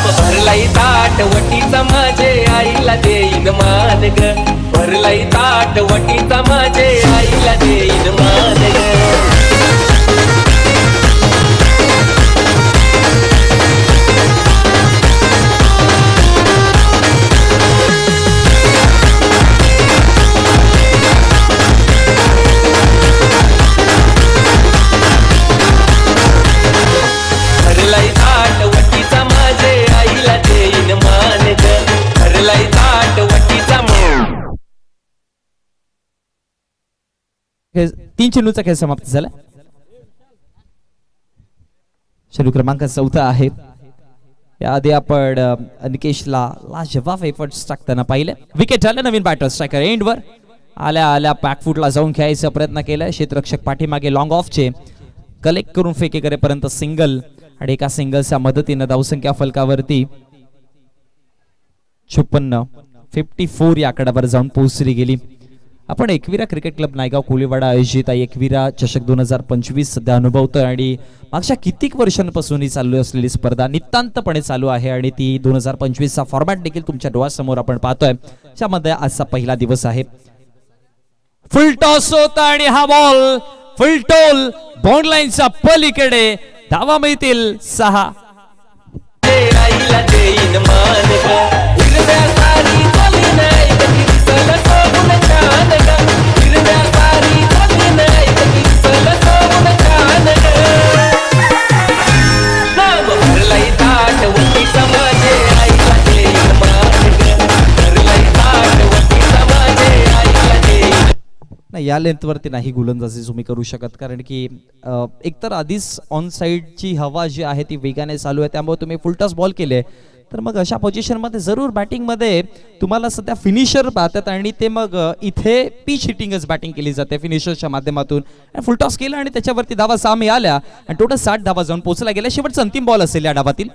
भरलाई ताट वटीचा माझे आईला देईन मान ग. भरलाई ताट वटीचा माझे आईला देईन मान ग. भरलाई ताट वटीचा माझे आईला देईन मान ग. भरलाई ताट वटीचा 3 चेंडूचा खेळ समाप्त झाला. चेंडू क्रमांक 14 आहे. याआधी आपण अनिकेशला लाजवाब एफर्ट्स टाकताना पाहिले. विकेट झाले. नवीन बॅटर स्ट्रायकर एंडवर आल्या आल्या बॅकफुटला जाऊन खेळायचा प्रयत्न केलाय. क्षेत्ररक्षक पाठीमागे लॉंग ऑफचे कलेक्ट करून फेके करेपर्यंत सिंगल आणि एका सिंगलच्या मदतीनं धावसंख्या फलकावरती 54 या आकड्यावर जाऊन पोहोचली गेली. आपण एकविरा क्रिकेट क्लब नायगाव कोळीवाडा आयोजित एकविरा चषक 2025 सध्या अनुभवतोय आणि मागच्या कित्येक वर्षांपासून ही चालू असलेली स्पर्धा नितांतपणे चालू आहे आणि ती 2025 चा फॉर्मॅट देखील तुमच्या डोळ्यासमोर आपण पाहतोय. त्यामध्ये आजचा पहिला दिवस आहे. फुल टॉस होता आणि हा बॉल फुल टोल बॉन्ड लाईनच्या पलीकडे. धावा मिळतील 6. या लेंथवरती नाही गोलंदाजी तुम्ही करू शकत, कारण की एकतर आधीच ऑन साइडची हवा जी आहे ती वेगाने चालू आहे, त्यामुळे तुम्ही फुलटॉस बॉल केले तर मग अशा पोझिशनमध्ये जरूर बॅटिंगमध्ये तुम्हाला सध्या फिनिशर पाहतात आणि ते मग इथे पिच हिटिंगच बॅटिंग केली जाते फिनिशरच्या माध्यमातून. फुलटॉस केला आणि त्याच्यावरती धावा 6 मिळाल्या आणि टोटल 60 धावा जाऊन पोहोचला गेल्या. शेवटचा अंतिम बॉल असेल या डावातील.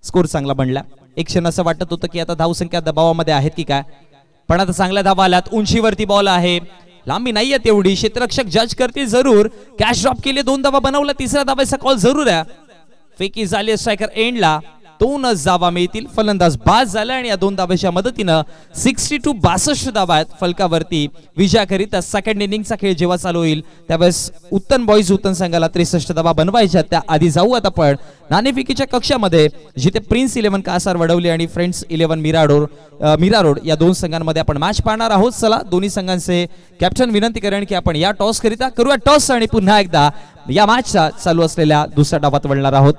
स्कोर चांगला बनला. एक क्षण असं वाटत होतं की आता धावसंख्या दबावामध्ये आहेत की काय, पण आता चांगल्या धावा आल्यात. उंचीवरती बॉल आहे, लांबी नाहीये तेवढी. क्षेत्ररक्षक जज करतील जरूर. कॅश ड्रॉप केले, 2 धावा बनवला, 3ऱ्या धावाचा कॉल जरूर आहे. फेकी झाली स्ट्रायकर एंडला. 2 धावा मिळतील. फलंदाज बाद झाला आणि या 2 धावांच्या मदतीनं 62 धावा आहेत फलकावरती विजयाकरिता. सेकंड इनिंगचा खेळ जेव्हा चालू होईल त्यावेळेस उत्तन बॉईज उत्तन संघाला 63 धावा बनवायच्या. त्या आधी जाऊयात आपण नाणेफेकीच्या कक्षामध्ये, जिथे प्रिन्स 11 कासार वडवली आणि फ्रेंड्स 11 मीरा रोड या 2 संघांमध्ये आपण मॅच पाहणार आहोत. चला दोन्ही संघांचे कॅप्टन विनंती करेन की आपण या टॉस करिता करूया टॉस आणि पुन्हा एकदा या मॅचचा चालू असलेल्या दुसऱ्या डावात वळणार आहोत.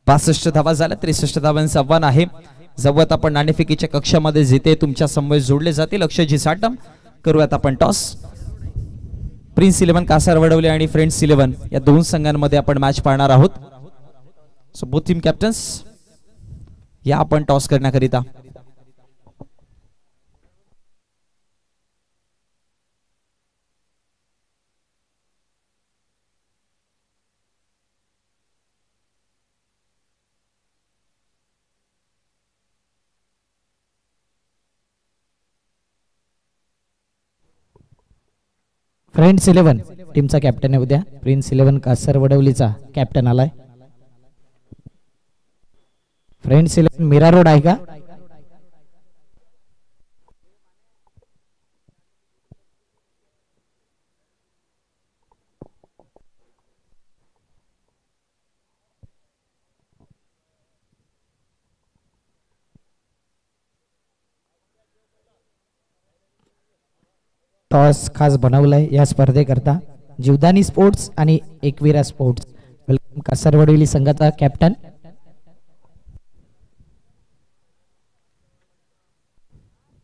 62 धावा झाल्या. 63 धावांचं आव्हान आहे. जवळ आपण नाणेफेकीच्या कक्षामध्ये जिथे तुमच्या समवेत जोडले जातील. अक्षयजी साटम करूयात आपण टॉस. प्रिन्स 11 कासार वडवले आणि फ्रेंड्स 11 या 2 संघांमध्ये आपण मॅच पाहणार आहोत. सो बोथ टीम कॅप्टन्स या आपण टॉस करण्याकरिता. फ्रेंड्स 11 टीमचा कॅप्टन आहे उद्या. प्रिन्स 11 कासर वडवलीचा कॅप्टन आलाय. फ्रेंड्स 11 मीरा रोड आहे का? टॉस खास बनवलाय या स्पर्धेकरता जीवदानी स्पोर्ट्स आणि एकविरा स्पोर्ट्स. वेलकम कासरवडवली संघाचा कॅप्टन.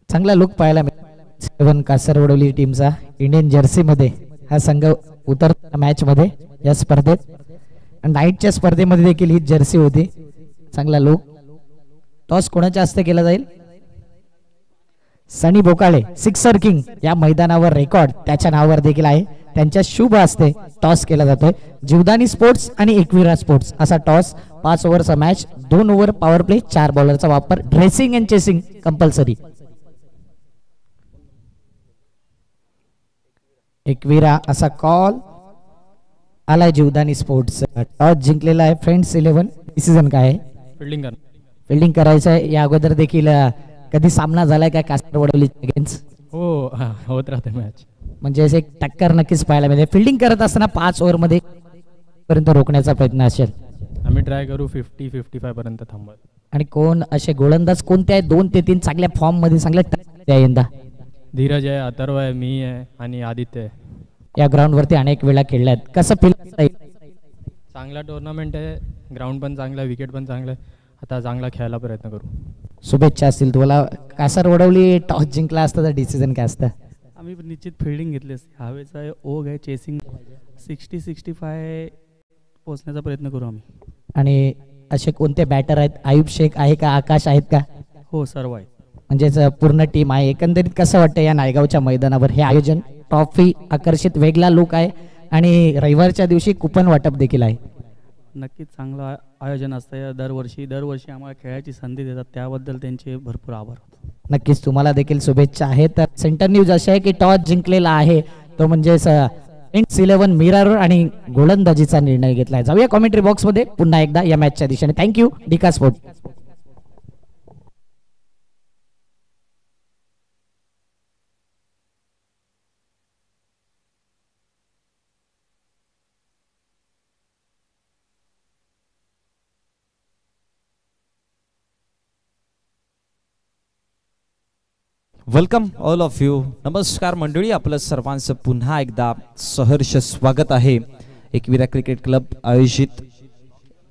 चांगला लुक पाहायला मिळाला कासरवडवली टीमचा. इंडियन जर्सी मध्ये हा संघ उतरता मॅच मध्ये या स्पर्धेत. नाईटच्या स्पर्धेमध्ये देखील ही जर्सी होती. चांगला लुक. टॉस कोणाच्या हस्ते केला जाईल? सनी बोकाळे सिक्सर किंग या मैदानावर रेकॉर्ड त्याच्या नावावर देखील आहे. त्यांच्या शुभ हस्ते टॉस केला जातोय. जीवदानी स्पोर्ट्स आणि एकविरा स्पोर्ट्स असा टॉस. 5 ओव्हरचा मॅच, 2 ओव्हर पॉवर प्ले, 4 बॉलरचा वापर. Dressing and chasing compulsory. Ekvira असा कॉल आलाय. जीवदानी स्पोर्ट्स टॉस जिंकलेला आहे. फ्रेंड्स 11 डिसिजन काय आहे? फिल्डिंग करायचं आहे. या अगोदर देखील कधी सामना झालाय का कासरवडवली अगेन्स्ट? हो होत राहते मॅच. म्हणजे एक टक्कर नक्कीच पाहायला मिळते. फिल्डिंग करत असताना 5 ओव्हर मध्ये पर्यंत रोखण्याचा प्रयत्न असेल. आम्ही ट्राय करू 50-55 पर्यंत थांबत. आणि कोण असे गोलंदाज कोणते आहेत? 2 ते 3 चांगल्या फॉर्म मध्ये चांगल्या यंदा. धीरज आहे, अथर्व आहे, मी आहे आणि आदित्य आहे. या ग्राउंड वरती अनेक वेळा खेळल्यात. कसं फील? चांगला टुर्नामेंट आहे. ग्राउंड पण चांगला, विकेट पण चांगलं. आता चांगला खेळायला प्रयत्न करू. शुभेच्छा असतील तुम्हाला. कासरवडवली टॉस जिंकला असता तर डिसिजन काय असतं? आम्ही निश्चित फिल्डिंग घेतली असते. हवेचा ओघ आहे, चेसिंग 60-65 पोहोचण्याचा प्रयत्न करू आम्ही. आणि असे कोणते बॅटर आहेत? आयुब शेख आहे का? आकाश आहेत का? हो सर्व आहे. म्हणजेच पूर्ण टीम आहे. एकंदरीत कसं वाटतं या नायगावच्या मैदानावर हे आयोजन? ट्रॉफी आकर्षित वेगळा लुक आहे आणि रविवारच्या दिवशी कुपन वाटप देखील आहे. नक्कीच चांगलं आयोजन असतं या दरवर्षी आम्हाला खेळायची संधी देतात, त्याबद्दल त्यांचे भरपूर आभार होतो. नक्कीच तुम्हाला देखील शुभेच्छा आहेत. तर सेंटर न्यूज अशी आहे की टॉस जिंकलेला आहे तो म्हणजे Saints 11 मिरार आणि गोलंदाजीचा निर्णय घेतलाय. जाऊया कॉमेंट्री बॉक्स मध्ये पुन्हा एकदा या मॅचच्या दिशेने. थँक्यू डिका sport. Welcome all of you. नमस्कार मंडळी, आपलं सर्वांचं पुन्हा एकदा सहर्ष स्वागत आहे. एकविरा क्रिकेट क्लब आयोजित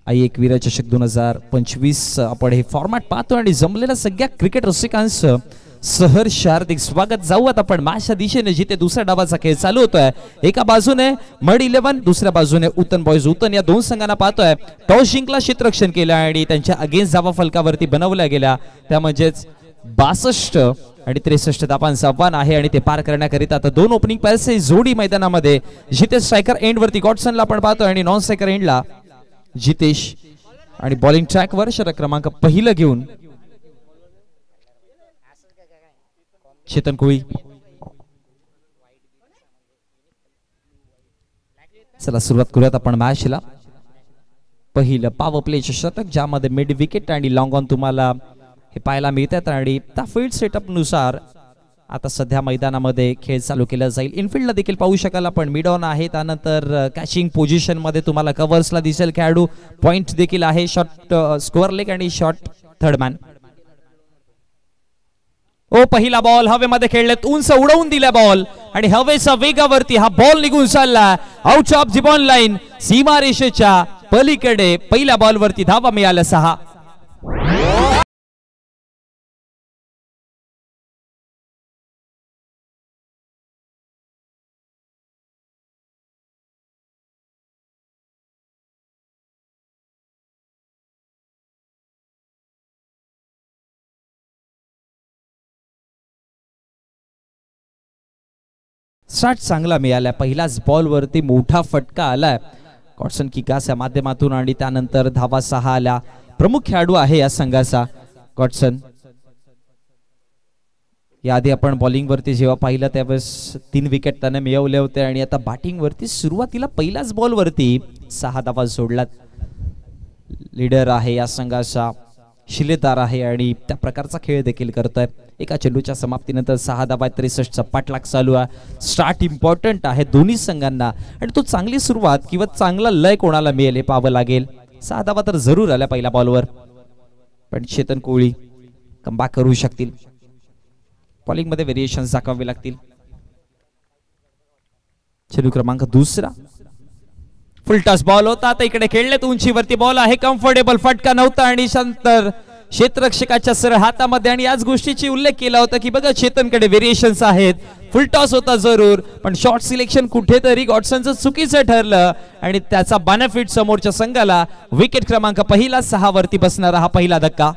आई एकविरा चषक 2025 आपण हे फॉर्मॅट पाहतो आणि जमलेल्या सगळ्या क्रिकेट रसिकांचं सहर्ष हार्दिक स्वागत. जाऊयात आपण मॅचच्या दिशेने, जिथे दुसऱ्या डावाचा खेळ चालू होतोय. एका बाजूने मड 11, दुसऱ्या बाजूने उतन बॉयज उतन. या दोन संघांना पाहतोय टॉस जिंकला, क्षेत्ररक्षण केलं आणि त्यांच्या अगेन्स्ट धावा फलकावरती बनवल्या गेल्या. त्या म्हणजेच 62 आणि 63 धावांचं आव्हान आहे आणि ते पार करण्याकरिता आता दोन ओपनिंग पॅरचे जोडी मैदानामध्ये. जिथे स्ट्रायकर एंड वरती गॉडसनला आपण पाहतोय आणि नॉन स्ट्रायकर एंडला जितेश आणि बॉलिंग ट्रॅकवर षटक क्रमांक पहिलं घेऊन चेतन कोळी. चला सुरुवात करूयात आपण मॅचला. पहिलं पॉवर प्लेचे षटक, ज्यामध्ये मिड विकेट आणि लॉंग ऑन तुम्हाला हे पाहायला मिळतात आणि त्या फील्ड सेटअप नुसार आता सध्या मैदानामध्ये खेळ चालू केला जाईल. इनफिल्डला देखील पाहू शकाल आपण मिड ऑन आहे, त्यानंतर कॅचिंग पोझिशन मध्ये तुम्हाला कव्हर्सला दिसेल खेळाडू. पॉइंट देखील आहे, शॉर्ट स्कोअर लेग आणि शॉर्ट थर्ड मॅन. ओ पहिला बॉल हवेमध्ये खेळलेत, उंच उडवून दिला बॉल आणि हवेच्या वेगावरती हा बॉल निघून चालला out of the ball line. सीमारेषेच्या पलीकडे पहिल्या बॉलवरती धावा मिळाल्या 6. स्टार्ट चांगला मिळाला. पहिल्याच बॉलवरती मोठा फटका आलाय गॉडसन किकाच्या माध्यमातून आणि त्यानंतर धावा 6 आल्या. प्रमुख खेळाडू आहे या संघाचा गॉडसन. याआधी आपण बॉलिंग वरती जेव्हा पाहिलं त्यावेळेस 3 विकेट त्याने मिळवले होते आणि आता बॅटिंग वरती सुरुवातीला पहिल्याच बॉल वरती 6 धावा सोडलात. लीडर आहे या संघाचा, शिलेदार आहे आणि त्या प्रकारचा खेळ देखील करतोय. एका चेंडूच्या समाप्तीनंतर 6 धावा 63चा पाठलाग चालू आहे. स्टार्ट इम्पॉर्टंट आहे दोन्ही संघांना आणि तो चांगली सुरुवात किंवा चांगला लय कोणाला मिळेल हे पाहावं लागेल. 6 धावा तर जरूर आल्या पहिल्या बॉलवर, पण चेतन कोहली कमबॅक करू शकतील. बॉलिंग मध्ये व्हेरिएशन दाखवावे लागतील. चेंडू क्रमांक 2 फुलटॉस बॉल होता. आता इकडे खेळलेत, उंचीवरती बॉल आहे, कम्फर्टेबल फटका नव्हता आणि नंतर क्षेत्ररक्षकाच्या सरळ हातामध्ये. आणि याच गोष्टीची उल्लेख केला होता की बघा चेतनकडे व्हेरिएशन्स आहेत. फुलटॉस होता जरूर, पण शॉर्ट सिलेक्शन कुठेतरी गॉडसनचं चुकीचं ठरलं आणि त्याचा बेनिफिट समोरच्या संघाला. विकेट क्रमांक पहिला 6 वरती बसणारा हा पहिला धक्का.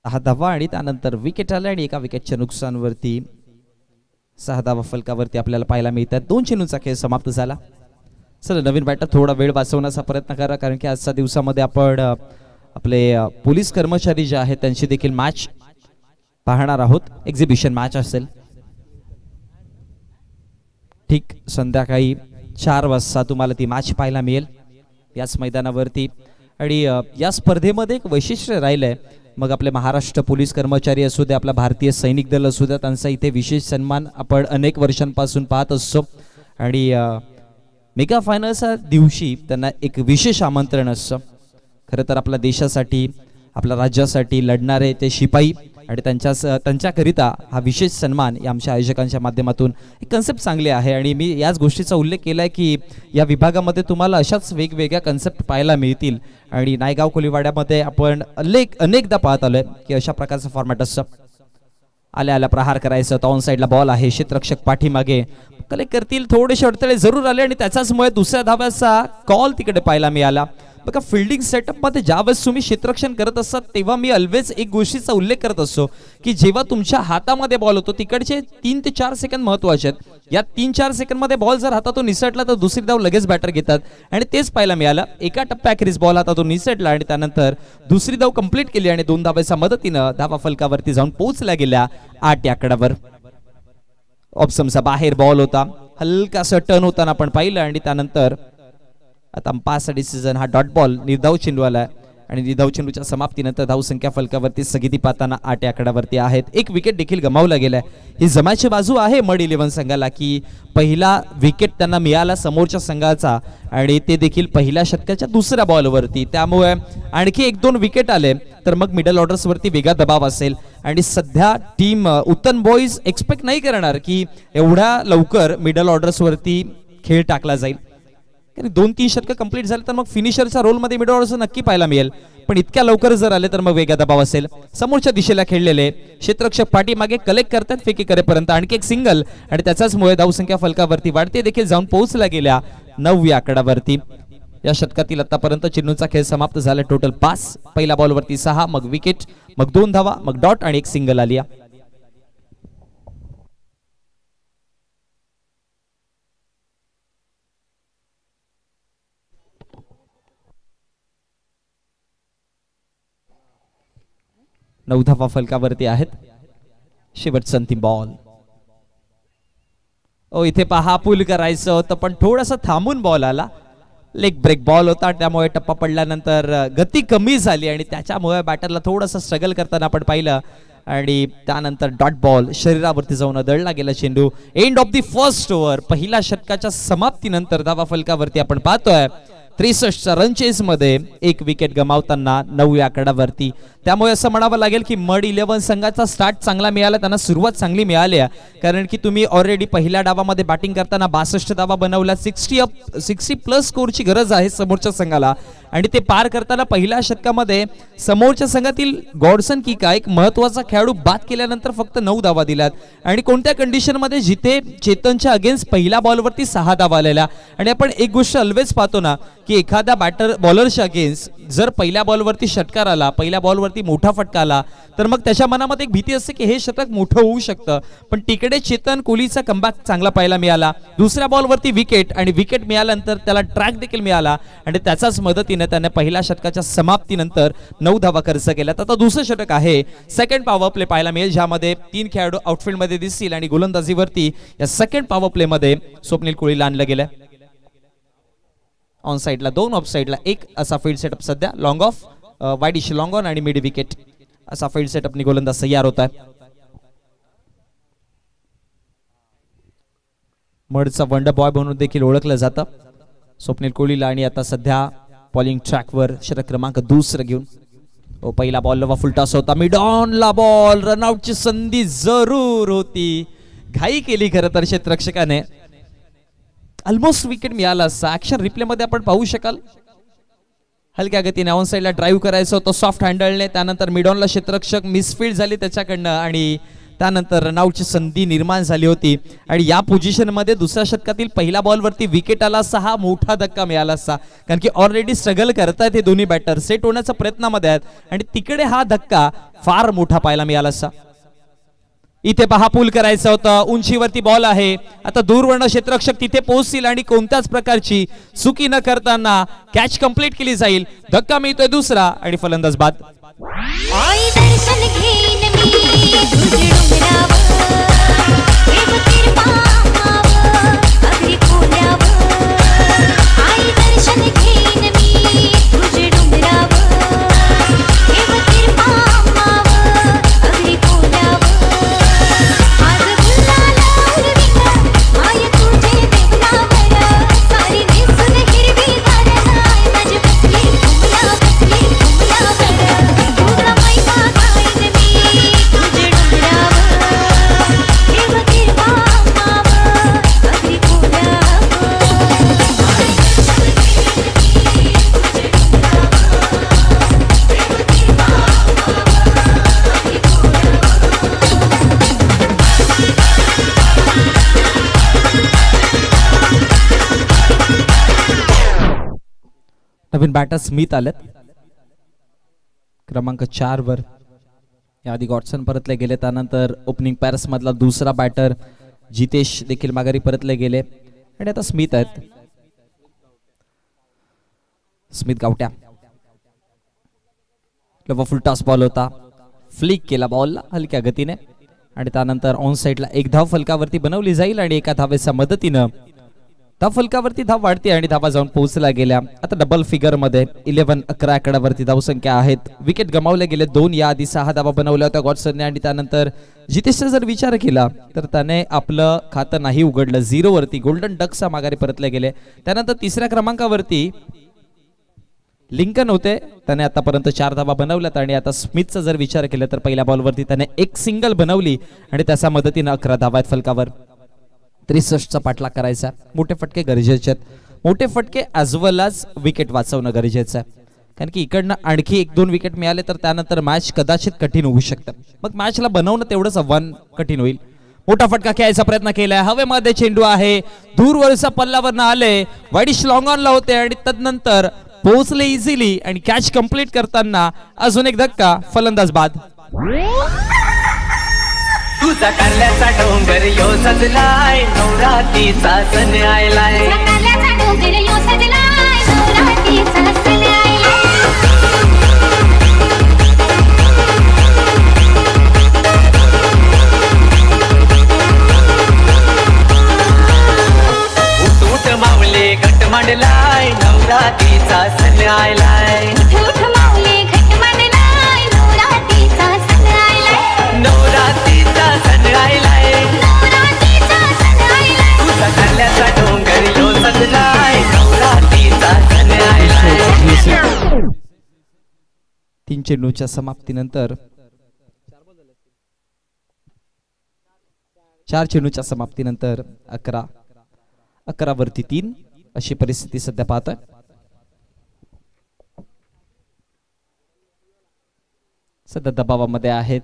हा धावा आणि त्यानंतर विकेट आला आणि एका विकेटच्या नुकसानवरती 6 धावा फलकावरती आपल्याला पाहायला मिळतात. 2 चेंडूंचा खेळ समाप्त झाला. चला नवीन बॅटर थोडा वेळ वाचवण्याचा प्रयत्न करा, कारण की आजच्या दिवसामध्ये आपण आपले पोलीस कर्मचारी जे आहेत त्यांची देखील मॅच पाहणार आहोत. एक्झिबिशन मॅच असेल ठीक संध्याकाळी 4 वाजता तुम्हाला ती मॅच पाहायला मिळेल याच मैदानावरती. आणि या स्पर्धेमध्ये एक वैशिष्ट्य राहिलंय, मग आपले महाराष्ट्र पोलीस कर्मचारी असू द्या, आपला भारतीय सैनिक दल असू द्या, त्यांचा इथे विशेष सन्मान आपण अनेक वर्षांपासून पाहत असतो. आणि मेगा फायनलच्या दिवशी त्यांना एक विशेष आमंत्रण असतं. खरं तर आपल्या देशासाठी, आपल्या राज्यासाठी लढणारे ते शिपाई आणि त्यांच्याकरिता हा विशेष सन्मान या आमच्या आयोजकांच्या माध्यमातून एक कन्सेप्ट चांगली आहे. आणि मी याच गोष्टीचा उल्लेख केला आहे की या विभागामध्ये तुम्हाला अशाच वेगवेगळ्या कन्सेप्ट पाहायला मिळतील. आणि नायगाव कोलीवाड्यामध्ये आपण अनेकदा पाहत आलोय की अशा प्रकारचं फॉर्मॅट असतं. आल्या प्रहार करायचं, तर ऑन साईडला बॉल आहे, क्षेत्ररक्षक पाठीमागे कलेक्ट करतील, थोडेसे अडथळे जरूर आले आणि त्याच्याचमुळे दुसऱ्या धाव्याचा कॉल तिकडे पाहायला मिळाला. बघा, फिल्डिंग सेटअपमध्ये ज्यावेळेस तुम्ही क्षेत्ररक्षण करत असतात तेव्हा मी ऑलवेज एक गोष्टीचा उल्लेख करत असतो की जेव्हा तुमच्या हातामध्ये बॉल होतो तिकडचे 3 ते 4 सेकंद महत्वाचे आहेत. या 3-4 सेकंदमध्ये बॉल जर हातातून निसटला तर दुसरी धाव लगेच बॅटर घेतात आणि तेच पाहायला मिळालं. एका टप्प्याखेरीज बॉल हातातून निसटला आणि त्यानंतर दुसरी धाव कंप्लीट केली आणि 2 धावांच्या मदतीनं धावा फलकावरती जाऊन पोहोचल्या गेल्या 8 या आकड्यावर. ऑप्शनचा बाहेर बॉल होता, हलकासा टर्न होताना आपण पाहिलं आणि त्यानंतर आता अंपायरचा डिसिजन हा डॉट बॉल निर्धाव चेंडू आला आणि निर्धाव चेंडूच्या समाप्तीनंतर धावसंख्या फलकावरती स्थगिती पाहताना 8 या आकड्यावरती आहेत. एक विकेट देखील गमावला गेलाय. ही जमायची बाजू आहे मड 11 संघाला की पहिला विकेट त्यांना मिळाला समोरच्या संघाचा आणि ते देखील पहिल्या षटकाच्या दुसऱ्या बॉलवरती. त्यामुळे आणखी 1-2 विकेट आले तर मग मिडल ऑर्डर्स वरती वेगळा दबाव असेल आणि सध्या टीम उत्तन बॉईज एक्सपेक्ट नाही करणार की एवढ्या लवकर मिडल ऑर्डर्स वरती खेळ टाकला जाईल. 2-3 षटकं कंप्लीट झाले तर मग फिनिशरच्या रोलमध्ये मिडल ऑर्डर नक्की पाहायला मिळेल, पण इतक्या लवकर जर आले तर मग वेगळा दबाव असेल. समोरच्या दिशेला खेळलेले क्षेत्ररक्षक पाठीमागे कलेक्ट करतात फेकी करेपर्यंत आणखी एक सिंगल आणि त्याच्याचमुळे धावसंख्या फलकावरती वाढते देखील जाऊन पोहोचल्या गेल्या 9 या आकड्यावरती. या षटकातील आतापर्यंत चेंडूचा खेळ समाप्त झाला. टोटल 5, पहिल्या बॉलवरती 6, मग विकेट, मग 2 धावा, मग डॉट आणि एक सिंगल आली. नऊ धावा फलकावरती आहेत. शेवटचा अंतिम बॉल. इथे पहा, पूल करायचं होतं पण थोडासा थांबून बॉल आला. लेग ब्रेक बॉल होता त्यामुळे टप्पा पडल्यानंतर गती कमी झाली आणि त्याच्यामुळे बॅटरला थोडंसं स्ट्रगल करताना आपण पाहिलं आणि त्यानंतर डॉट बॉल शरीरावरती जाऊन अदळला गेला चेंडू. End of the first over. पहिल्या षटकाच्या समाप्तीनंतर धावा फलकावरती आपण पाहतोय 63च्या रन चेस मध्ये एक विकेट गमावताना 9 या आकड्यावरती. त्यामुळे असं म्हणावं लागेल की मड 11 संघाचा स्टार्ट चांगला मिळाला, त्यांना सुरुवात चांगली मिळाली आहे कारण की तुम्ही ऑलरेडी पहिल्या डावामध्ये बॅटिंग करताना 62 धावा बनवल्या. 60 प्लस स्कोरची गरज आहे समोरच्या संघाला आणि ते पार करताना पहिल्या षटकामध्ये समोरच्या संघातील गॉडसन किका एक महत्वाचा खेळाडू बाद केल्यानंतर फक्त 9 धावा दिल्यात आणि कोणत्या कंडिशन मध्ये जिथे चेतनच्या अगेन्स्ट पहिल्या बॉलवरती 6 धावा आलेल्या. आणि आपण एक गोष्ट ऑलवेज पाहतो ना की एखाद्या बॉलरच्या अगेन्स्ट जर पहिल्या बॉलवरती षटकार आला, पहिल्या बॉलवरती मोठा फटका आला तर मग त्याच्या मनामध्ये एक भीती असते की हे षटक मोठं होऊ शकतं. पण तिकडे चेतन कोहलीचा कमबॅक चांगला पाहायला मिळाला. दुसऱ्या बॉलवरती विकेट आणि विकेट मिळाल्यानंतर त्याला ट्रॅक देखील मिळाला आणि त्याचाच मदतीने त्याने पहिल्या षटकाच्या समाप्तीनंतर 9 धावा खर्च केल्या. आता दुसरं षटक आहे सेकंड पॉवर प्ले पाहायला मिळेल ज्यामध्ये 3 खेळाडू आउटफील्ड मध्ये दिसतील आणि गोलंदाजीवरती या सेकंड पॉवर प्ले मध्ये स्वप्नील कोहलीला आणलं गेलं. ऑन साइडला 2, ऑफ साइडला 1 असा फील्ड सेटअप सध्या. लॉंग ऑफ, वाईड इश लॉंग ऑन आणि मिड विकेट असा फील्ड सेटअपनी गोलंदाज तयार होत आहे. मडचा वंडर बॉय म्हणून देखील ओळखलं जातं स्वप्नील कोहलीला आणि आता सध्या बॉलिंग ट्रॅकवर षटक क्रमांक 2 घेऊन पहिला बॉलला फुलटास होता. मिड ऑनला बॉल, रनआउटची संधी जरूर होती. घाई केली खरं तर क्षेत्ररक्षकाने. ऑलमोस्ट विकेट मिळाला असता. ऍक्शन रिप्ले मध्ये आपण पाहू शकाल हलक्या गतीने ऑन साइडला ड्राईव्ह करायचं होतं सॉफ्ट हँडलने. त्यानंतर मिड ऑनला क्षेत्ररक्षक मिसफील्ड झाली त्याच्याकडनं आणि त्यानंतर रनआउटची संधी निर्माण झाली होती आणि या पोझिशन मध्ये दुसऱ्या षटकातील पहिल्या बॉलवरती विकेट आला असता हा मोठा धक्का मिळाला असता कारण की ऑलरेडी स्ट्रगल करतायत हे दोन्ही बॅटर, सेट होण्याच्या प्रयत्नामध्ये आहेत आणि तिकडे हा धक्का फार मोठा पाहायला मिळाला असता. इथे पहा, पूल करायचं होतं, उंचीवरती बॉल आहे. आता दूरवर्ण क्षेत्ररक्षक तिथे पोहोचतील आणि कोणत्याच प्रकारची चुकी न करताना कॅच कंप्लीट केली जाईल. धक्का मिळतोय दुसरा आणि फलंदाज बाद. आई दर्शन घेईन मी तुझे डोंगरावर, देव तिरमामावर, अगदी खोल्यावर. आई दर्शन घेईन मी तुझे डोंगरावर, देव तिरमामावर, अगदी खोल्यावर. आज गुलाला उडवीन माय तुझे देवलावर, सारी नेसून हिरवी गार माझी बसली घुमला बसली घुमलावर. तुझा मैना गाईन मी नवीन बॅटर स्मिथ आलेत क्रमांक 4 वर. याआधी गॉडसन परतले गेले, त्यानंतर ओपनिंग पॅरस मधला दुसरा बॅटर जितेश देखील माघारी परतले गेले आणि आता स्मिथ आहेत. स्मिथ गावट्या फुल टॉस बॉल होता, फ्लिक केला बॉलला हलक्या गतीने आणि त्यानंतर ऑन साइडला एक धाव फलकावरती बनवली जाईल आणि एका धावेच्या मदतीनं धाव फलकावरती धाव वाढते आणि धावा जाऊन पोहोचल्या गेल्या. आता डबल फिगर मध्ये 11-11 आकड्यावरती धावसंख्या आहेत. विकेट गमावले गेले 2, याआधी 6 धावा बनवल्या होत्या गॉडसनने आणि त्यानंतर जितेशचा जर विचार केला तर त्याने आपलं खातं नाही उघडलं. 0 वरती गोल्डन डक्सचा माघारी परतले गेले. त्यानंतर तिसऱ्या क्रमांकावरती लिंकन होते, त्याने आतापर्यंत 4 धावा बनवल्यात आणि आता स्मिथचा जर विचार केला तर पहिल्या बॉलवरती त्याने एक सिंगल बनवली आणि त्याच्या मदतीने 11 धावा आहेत फलकावर. 63चा पाठलाग करायचा. मोठे फटके गरजेचे आहेत, मोठे फटके ॲज वेल ॲज विकेट वाचवणं गरजेचं आहे, कारण की इकडनं आणखी 1-2 विकेट मिळाले तर त्यानंतर मॅच कदाचित कठीण होऊ शकतं. मग मॅचला बनवणं तेवढंच आव्हान कठीण होईल. मोठा फटका खेळायचा प्रयत्न केलाय, हवेमध्ये चेंडू आहे, दूरवरचा पल्ल्यावरनं आले, वाईडिश लॉंग ऑनला होते आणि तदनंतर पोहोचले इझिली आणि कॅच कंप्लीट करताना अजून एक धक्का, फलंदाज बाद. तुझा कारल्याचा डोंगर यो सजलाय, नवरात्रीचा सण आयलाय. कारल्याचा डोंगर यो सजलाय, नवरात्रीचा सण आयलाय. उठ उठ मावले घट मांडलाय, नवरात्रीचा सण आयलाय. उठ माऊली घट मांडलाय, नवरात्रीचा सण आयलाय. नवरात्रीचा सण आयलाय, नवरात्रीचा सण आयलाय. तुझा कारल्याचा डोंगर यो सजलाय, नवरात्रीचा सण आयलाय. 3 चेंडूच्या समाप्तीनंतर 4 चेंडूच्या समाप्तीनंतर 11 वरती 3 अशी परिस्थिती सध्या पाहतोय. सध्या दबावामध्ये आहेत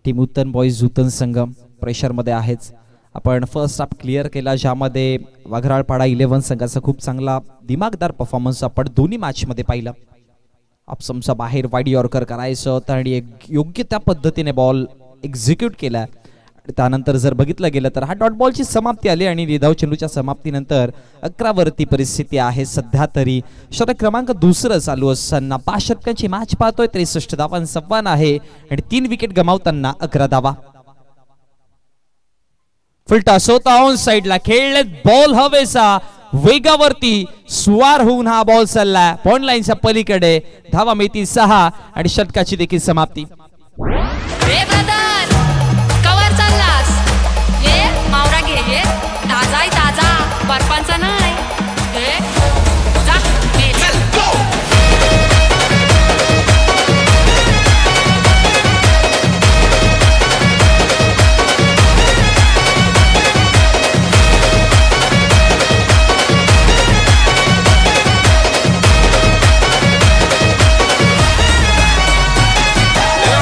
टीम उत्तन बॉईज. उत्तन संघम प्रेशर मध्ये आहेच. आपण फर्स्ट हाफ क्लिअर केला, ज्यामध्ये वाघराळपाडा 11 संघाचा खूप चांगला दिमागदार परफॉर्मन्स आपण दोन्ही मॅच मध्ये पाहिला. आपसमचा बाहेर वाईड यॉर्कर करायचं होतं आणि योग्य त्या पद्धतीने बॉल एक्झिक्यूट केला. त्यानंतर जर बघितलं गेलं तर हा डॉट बॉलची समाप्ती आली आणि निधाव चेंडूच्या समाप्तीनंतर 11 वरती परिस्थिती आहे सध्या तरी. षटक क्रमांक 2 चालू असताना 5 षटकांची मॅच पाहतोय. 63 धावांचं आव्हान आहे आणि 3 विकेट गमावताना 11 धावा. फुलटॉस होता, ऑन साइडला खेळले, बॉल हवेचा वेगावरती स्वार होऊन हा बॉल चालला पॉइंट लाईनच्या पलीकडे. धावा मिळतील 6 आणि षटकाची देखील समाप्ती. ए ब्रदर, कवर चाललास? ये मावरा घे, ये ताजा आहे ताजा, बर्फांचा नाही. ए जा, ए चल.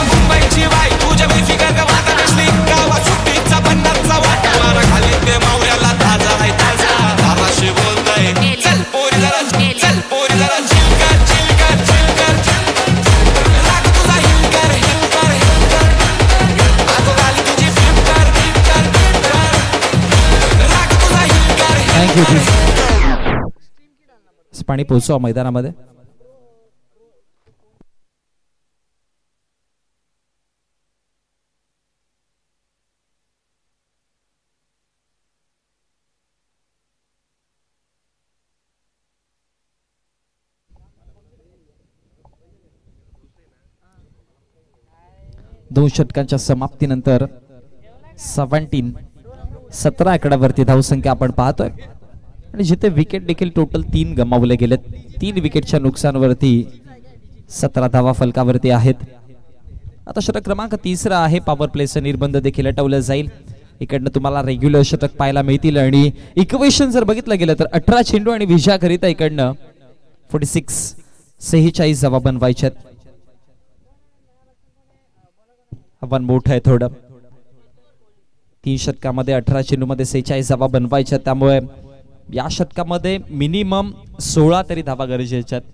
मुंबईची बाई तुझ्या बेफिकर गावात बसली, गावात सुट्टीचा बंडाचा वाटा मारा खाली ते मावऱ्याला ताजा आहे ताजा. दाराशी बोलताय चल पोरी जरा, चल पोरी जरा चिल कर चिल कर चिल कर. लाग तुझा हिल कर हिल कर हिल कर. आगो गाली तुझी फ्लिप कर फ्लिप कर फ्लिप कर. लाग तुझा हिल कर हिल कर. थँक्यू. पाणी पोहोचवा मैदानामध्ये. दोन षटकांच्या समाप्तीनंतर 17 आकड्यावरती धावसंख्या आपण पाहतोय आणि जिथे विकेट देखील टोटल 3 गमावले गेलेत. 3 विकेटच्या नुकसानवरती 17 धावा फलकावरती आहेत. आता षटक क्रमांक 3 आहे. पॉवर प्लेचं निर्बंध देखील हटवलं जाईल. इकडनं तुम्हाला रेग्युलर षटक पाहायला मिळतील आणि इक्वेशन जर बघितलं गेलं तर 18 चेंडू आणि विजयाकरिता इकडनं 46 धावा बनवायच्यात. आव्हान मोठं आहे थोडं. 3 षटकामध्ये 18 चेंडूमध्ये 46 धावा बनवायच्या, त्यामुळे या षटकामध्ये मिनिमम 16 तरी धावा गरजेच्या आहेत,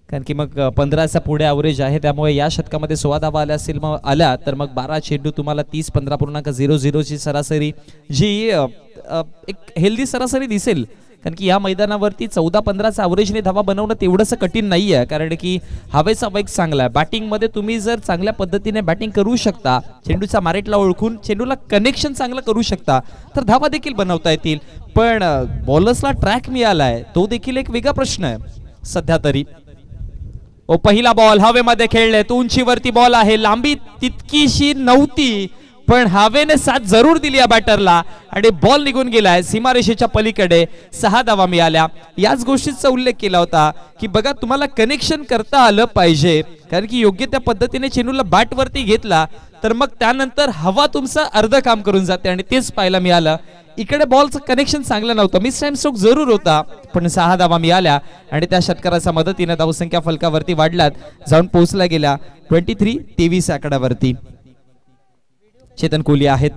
कारण की मग 15चा पुढे ॲव्हरेज आहे, त्यामुळे या षटकामध्ये 16 धावा आल्या असतील मग आल्या तर मग 12 चेंडू तुम्हाला 30-15.00 ची सरासरी जी एक हेल्दी सरासरी दिसेल, कारण की या मैदानावरती 14-15चा ॲव्हरेजने धावा बनवणं तेवढंसं कठीण नाही आहे, कारण की हवेचा वेग चांगला आहे. बॅटिंगमध्ये तुम्ही जर चांगल्या पद्धतीने बॅटिंग करू शकता, चेंडूचा मारेटला ओळखून चेंडूला कनेक्शन चांगलं करू शकता तर धावा देखील बनवता येतील. पण बॉलर्सला ट्रॅक मिळालाय तो देखील एक वेगळा प्रश्न आहे सध्या तरी. ओ पहिला बॉल हवेमध्ये खेळले, उंचीवरती बॉल आहे, लांबी तितकीशी नव्हती पण हवेने साथ जरूर दिली या बॅटरला आणि बॉल निघून गेलाय सीमारेषेच्या पलीकडे. 6 धावा मिळाल्या. याच गोष्टीचा उल्लेख केला होता की बघा तुम्हाला कनेक्शन करता आलं पाहिजे, कारण की योग्य त्या पद्धतीने चेंडूला बॅट वरती घेतला तर मग त्यानंतर हवा तुमचं अर्ध काम करून जाते आणि तेच पाहायला मिळालं. इकडे बॉलचं कनेक्शन चांगलं नव्हतं, मिस टाइम स्ट्रोक जरूर होता पण 6 धावा मिळाल्या आणि त्या षटकाराच्या मदतीने धावसंख्या फलकावरती वाढल्यात, जाऊन पोहोचला गेल्या 23-23 आकड्यावरती. चेतन कोहली आहेत,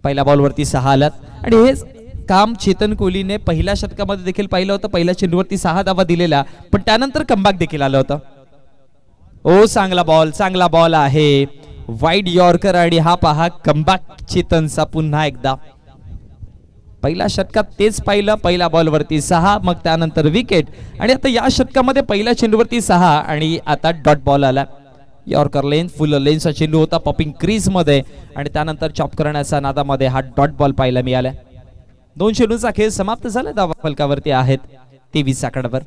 पहिल्या बॉलवरती 6 आल्यात आणि हे काम चेतन कोहलीने पहिल्या षटकामध्ये देखील पाहिलं होतं. पहिल्या चेंडूवरती 6 धावा दिलेल्या पण त्यानंतर कमबॅक देखील आलं होतं. ओ चांगला बॉल आहे, वाईड यॉर्कर आणि हा पहा कमबॅक चेतनचा पुन्हा एकदा. पहिल्या षटकात तेच पाहिलं, पहिल्या बॉलवरती 6 मग त्यानंतर विकेट आणि आता या षटकामध्ये पहिल्या चेंडूवरती 6 आणि आता डॉट बॉल आला. यॉर्कर लेन फुल लेनचा चेंडू होता पॉपिंग क्रीज मध्ये आणि त्यानंतर चॉप करण्याच्या नादामध्ये हा डॉट बॉल पाहायला मिळाला. 2 चेंडूंचा खेळ समाप्त झाला, धावा फलकावरती आहेत 23 आकड्यावर.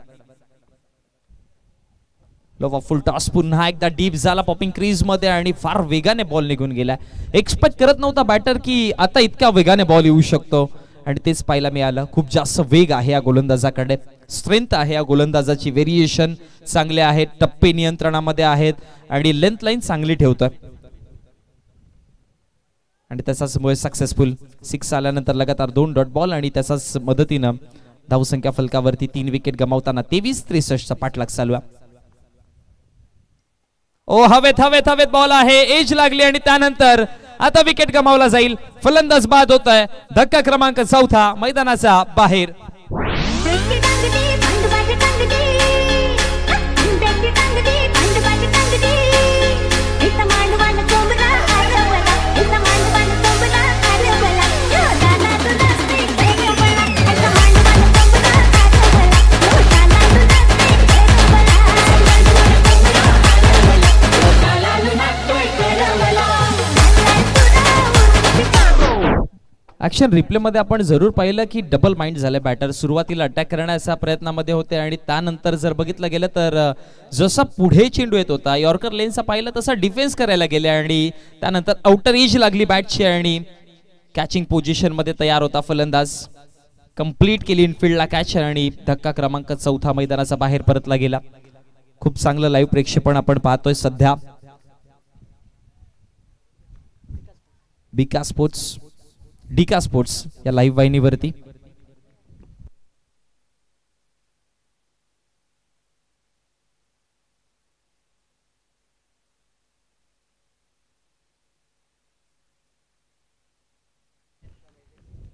लोवा फुल टॉस पुन्हा एकदा डीप झाला पॉपिंग क्रीज मध्ये आणि फार वेगाने बॉल निघून गेला. एक्सपेक्ट करत नव्हता बॅटर की आता इतक्या वेगाने बॉल येऊ शकतो आणि तेच पाहायला मिळालं. खूप जास्त वेग आहे या गोलंदाजाकडे, स्ट्रेंथ आहे या गोलंदाजाची, व्हेरिएशन चांगले आहेत, टप्पे नियंत्रणामध्ये आहेत आणि लेंथ लाईन चांगली ठेवतोय आणि त्याच्यामुळे सक्सेसफुल 6 आल्यानंतर लगातार 2 डॉट बॉल आणि त्याच्याच मदतीनं धावसंख्या फलकावरती 3 विकेट गमावताना 23-63 पाठलाग चालू आहे. ओ हवेत बॉल आहे, एज लागली आणि त्यानंतर आता विकेट गमावला जाईल. फलंदाज बाद होत आहे. धक्का क्रमांक 4 मैदानाच्या बाहेर. ऍक्शन रिप्ले मध्ये आपण जरूर पाहिलं की डबल माइंड झाले बॅटर. सुरुवातीला अटॅक करण्याच्या प्रयत्नामध्ये होते आणि त्यानंतर जर बघितलं गेलं तर जसा पुढे चेंडू येत होता यॉर्कर लेनचा पाहिलं तसा डिफेन्स करायला गेले आणि त्यानंतर आउटर एज लागली बॅटची आणि कॅचिंग पोझिशन मध्ये तयार होता फलंदाज. कंप्लीट केली इनफिल्डला कॅच आणि धक्का क्रमांक 4 मैदानाचा बाहेर परतला गेला. खूप चांगलं लाईव्ह प्रेक्षेपण आपण पाहतोय सध्या डिका स्पोर्ट्स या लाईव्ह वाहिनीवरती.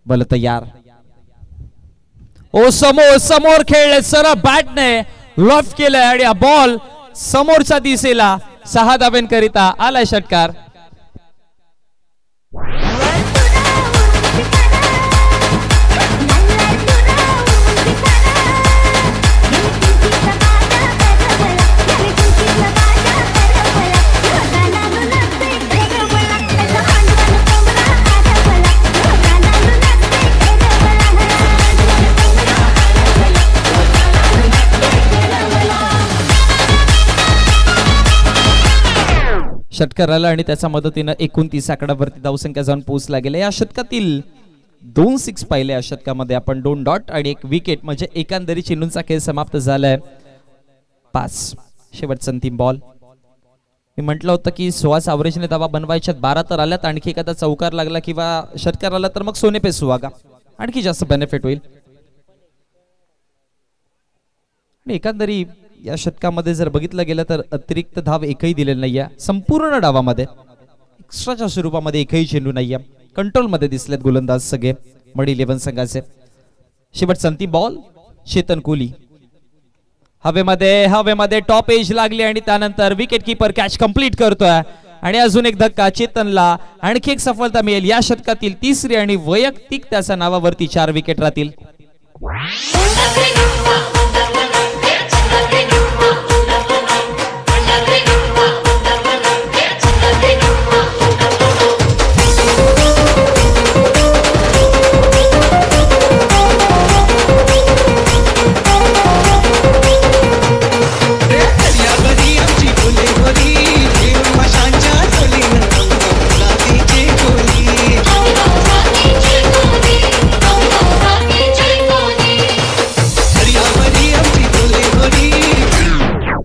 बल तयार. ओ समोर खेळले सर बॅटने लॉफ्ट केलंय आणि हा बॉल समोरच्या दिशेला 6 धाब्यांकरिता आलाय षटकार. षटकार आला आणि त्याच्या मदतीनं 29 आकड्यावरती धावसंख्या जाऊन पोहोचला गेला. या षटकातील 2 6 पाहिले. या षटकामध्ये आपण 2 डॉट आणि 1 विकेट म्हणजे एकंदरीत चेंडूंचा खेळ समाप्त झालाय. 5 शेवटचा अंतिम बॉल. मी म्हटलं होतं की 16 ॲव्हरेजने धावा बनवायच्यात, 12 तर आल्यात. आणखी एखादा चौकार लागला किंवा षटकार आला तर मग सोने पे सुहागा, आणखी जास्त बेनिफिट होईल. आणि एकंदरी या षटकामध्ये जर बघितलं गेलं तर अतिरिक्त धाव एकही दिलेली नाहीये. संपूर्ण डावामध्ये एक्स्ट्राच्या स्वरूपामध्ये एकही चेंडू नाहीये. कंट्रोल मध्ये दिसलेत गोलंदाज सगळे मड 11 संघाचे. शेवटचा अंतिम बॉल चेतन कोहली हवेमध्ये टॉप एज लागली आणि त्यानंतर विकेट किपर कॅच कंप्लीट करतोय आणि अजून एक धक्का चेतनला आणखी एक सफलता मिळेल या षटकातील तिसरी आणि वैयक्तिक त्याच्या नावावरती 4 विकेट राहतील.